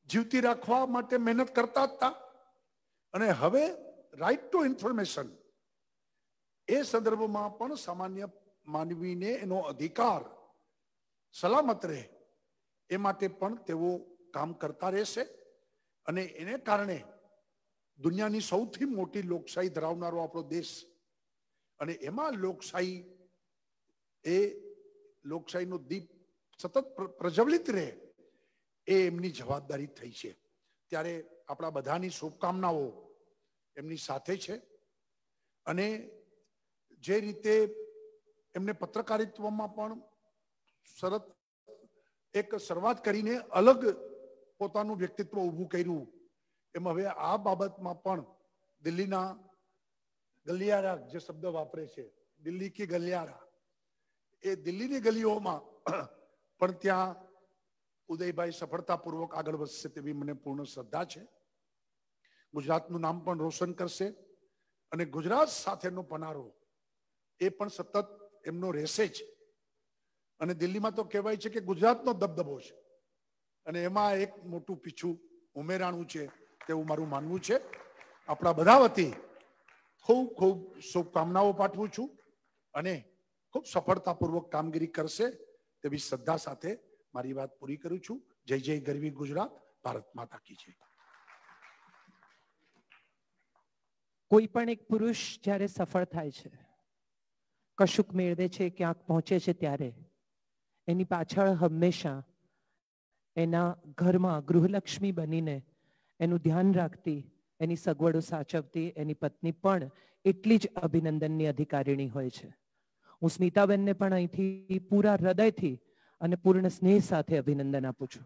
જીવતી રાખવા માટે મહેનત કરતા હતા, અને હવે રાઇટ ટુ ઇન્ફોર્મેશન એ સંદર્ભમાં પણ સામાન્ય માનવીને એનો અધિકાર સલામત રહે એ માટે પણ તેઓ કામ કરતા રહેશે. અને એને કારણે દુનિયાની સૌથી મોટી લોકશાહી ધરાવનારો આપણો દેશ, અને એમાં લોકશાહીનો દીપ સતત પ્રજ્વલિત રહે એ એમની જવાબદારી થઈ છે. ત્યારે આપણા બધાની શુભકામનાઓ એમની સાથે છે. અને જે રીતે એમને પત્રકારિત્વમાં પણ સરસ એક શરૂઆત કરીને અલગ પોતાનું વ્યક્તિત્વ ઊભું કર્યું, એમ હવે આ બાબતમાં પણ દિલ્હીના ગલિયારા જે શબ્દ વાપરે છે, દિલ્હી કી ગલિયારા, એ દિલ્હીની ગલીઓમાં પણ ત્યાં ઉદયભાઈ સફળતાપૂર્વક આગળ વધશે તેવી મને પૂર્ણ શ્રદ્ધા છે. ગુજરાતનું નામ પણ રોશન કરશે અને ગુજરાત સાથેનો પનારો એ પણ સતત એમનો રહેશે જ. અને દિલ્હીમાં તો કહેવાય છે કે ગુજરાતનો દબદબો છે અને એમાં એક મોટું પીછું ઉમેરાણું છે તેવું મારું માનવું છે. આપણા બધા વતી ખૂબ ખૂબ શુભકામનાઓ પાઠવું છું અને ખૂબ સફળતાપૂર્વક કામગીરી કરશે તેવી શ્રદ્ધા સાથે મારી વાત પૂરી કરું છું. જય જય ગરવી ગુજરાત, ભારત માતા કી જય. કોઈ પણ એક પુરુષ જ્યારે સફળ થાય છે, કશુંક મેળવે છે, ક્યાંક પહોંચે છે, ત્યારે એની પાછળ હંમેશા એના ઘરમાં ગૃહલક્ષ્મી બનીને એનું ધ્યાન રાખતી, એની સગવડો સાચવતી એની પત્ની પણ એટલી જ અભિનંદનની અધિકારીણી હોય છે. હું સ્મિતાબેનને પણ અહીંથી પૂરા હૃદયથી અને પૂર્ણ સ્નેહ સાથે અભિનંદન આપું છું.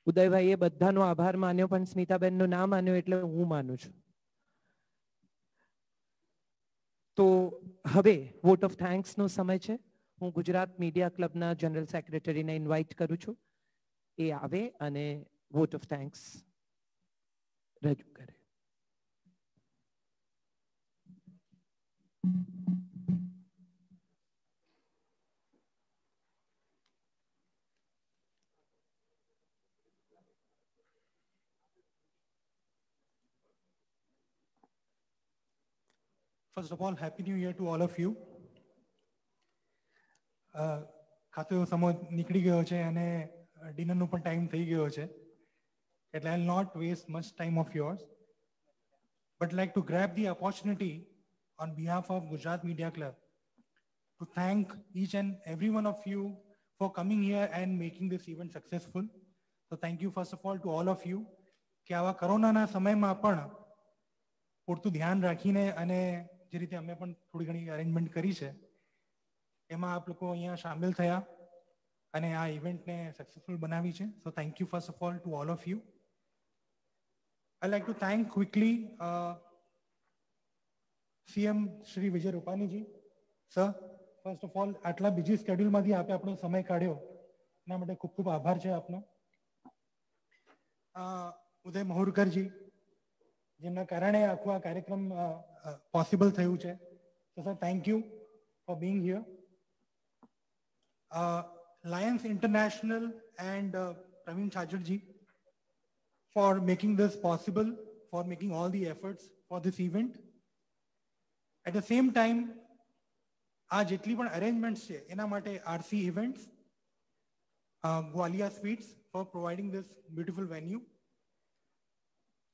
ઉદયભાઈએ બધાનો આભાર માન્યો, પણ સ્મિતાબેનનો ના માન્યો એટલે હું માનું છું. તો હવે વોટ ઓફ થેન્ક્સનો સમય છે. હું ગુજરાત મીડિયા ક્લબના જનરલ સેક્રેટરીને ઇન્વાઇટ કરું છું. એ આવે અને વોટ ઓફ થેન્ક્સ રજૂ કરે. First of all, Happy New Year to all of you. ખાતો એવો સમય નીકળી ગયો છે અને ડિનરનો પણ ટાઈમ થઈ ગયો છે, એટલે I'll not waste much time of yours, but like to grab the opportunity on behalf of Gujarat Media Club to thank each and every one of you for coming here and making this event successful. So thank you first of all to all of you કે આવા કોરોનાના સમયમાં પણ પૂરતું ध्यान રાખીને અને જે રીતે અમે પણ થોડી ઘણી અરેન્જમેન્ટ કરી છે એમાં આપ લોકો અહીંયા શામેલ થયા અને આ ઇવેન્ટને સક્સેસફુલ બનાવી છે. So thank you first of all to all of you. I like to thank quickly CM Shri Vijay Rupaniji. Sir, first of all આટલા બીજી સ્કેડ્યુલમાંથી આપે આપણો સમય કાઢ્યો એના માટે ખૂબ ખૂબ આભાર છે આપનો. ઉદય મહુરકરજી, જેમના કારણે આખું આ કાર્યક્રમ પોસિબલ થયું છે. તો sir thank you for being here. Lions International and Praveen Chajarji for making this possible, for making all the efforts for this event. At the same time, આ જેટલી પણ arrangements છે એના માટે RC Events, Gwalia Sweets for providing this beautiful venue.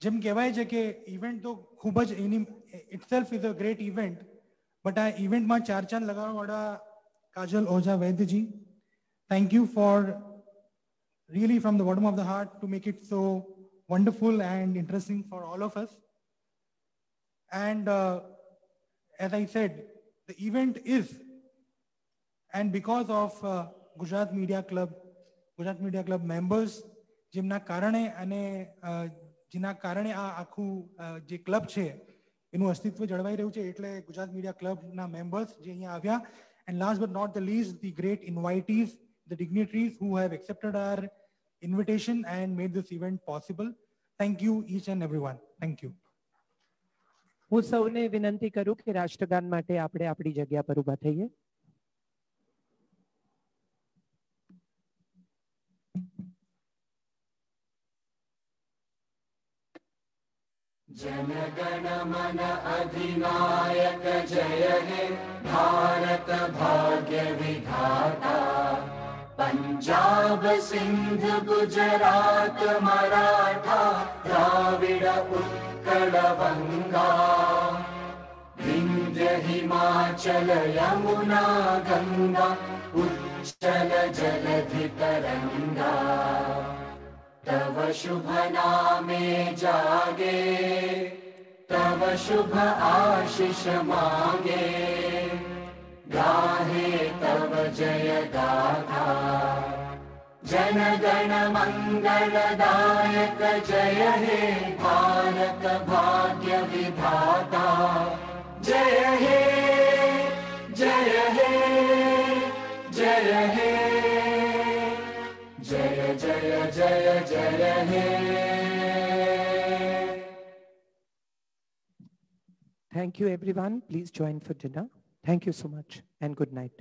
જેમ કહેવાય છે કે ઇવેન્ટ તો ખૂબ જ એની itself is a great event, but આ ઇવેન્ટમાં ચાર ચાંદ લગાવવાવાળા Kajal Oza વૈદ્યજી, thank you for really from the bottom of the heart to make it so wonderful and interesting for all of us. And as I said, the event is, and because of Gujarat Media Club members, જેમના કારણે અને જેના કારણે આ આખું જે club છે એનું અસ્તિત્વ જળવાઈ રહ્યું છે, એટલે ગુજરાત મીડિયા ક્લબના મેમ્બર્સ જે અહીંયા આવ્યા. And last but not the least, the great invitees, the dignitaries who have accepted our invitation and made this event possible. Thank you each and everyone. Thank you. હું સૌને વિનંતી કરું કે રાષ્ટ્રગાન માટે આપણે આપણી જગ્યા પર ઊભા થઈએ. जनगण मन अधिनायक जय हे भारत भाग्य विधाता. पंजाब सिंध गुजरात मराठा द्राविड उत्कल बंगा. विंध्य हिमाचल यमुना गंगा उच्चल जलधि तरंगा. तव शुभ नामे जागे तव शुभ आशीष मांगे. गाहे तव जय गाथा. जन गण मंगलदायक जय हे भारत भाग्य विधाता. जय हे जय हे जय हे जय जय जय जय हे. Thank you, everyone. Please join for dinner. Thank you so much and good night.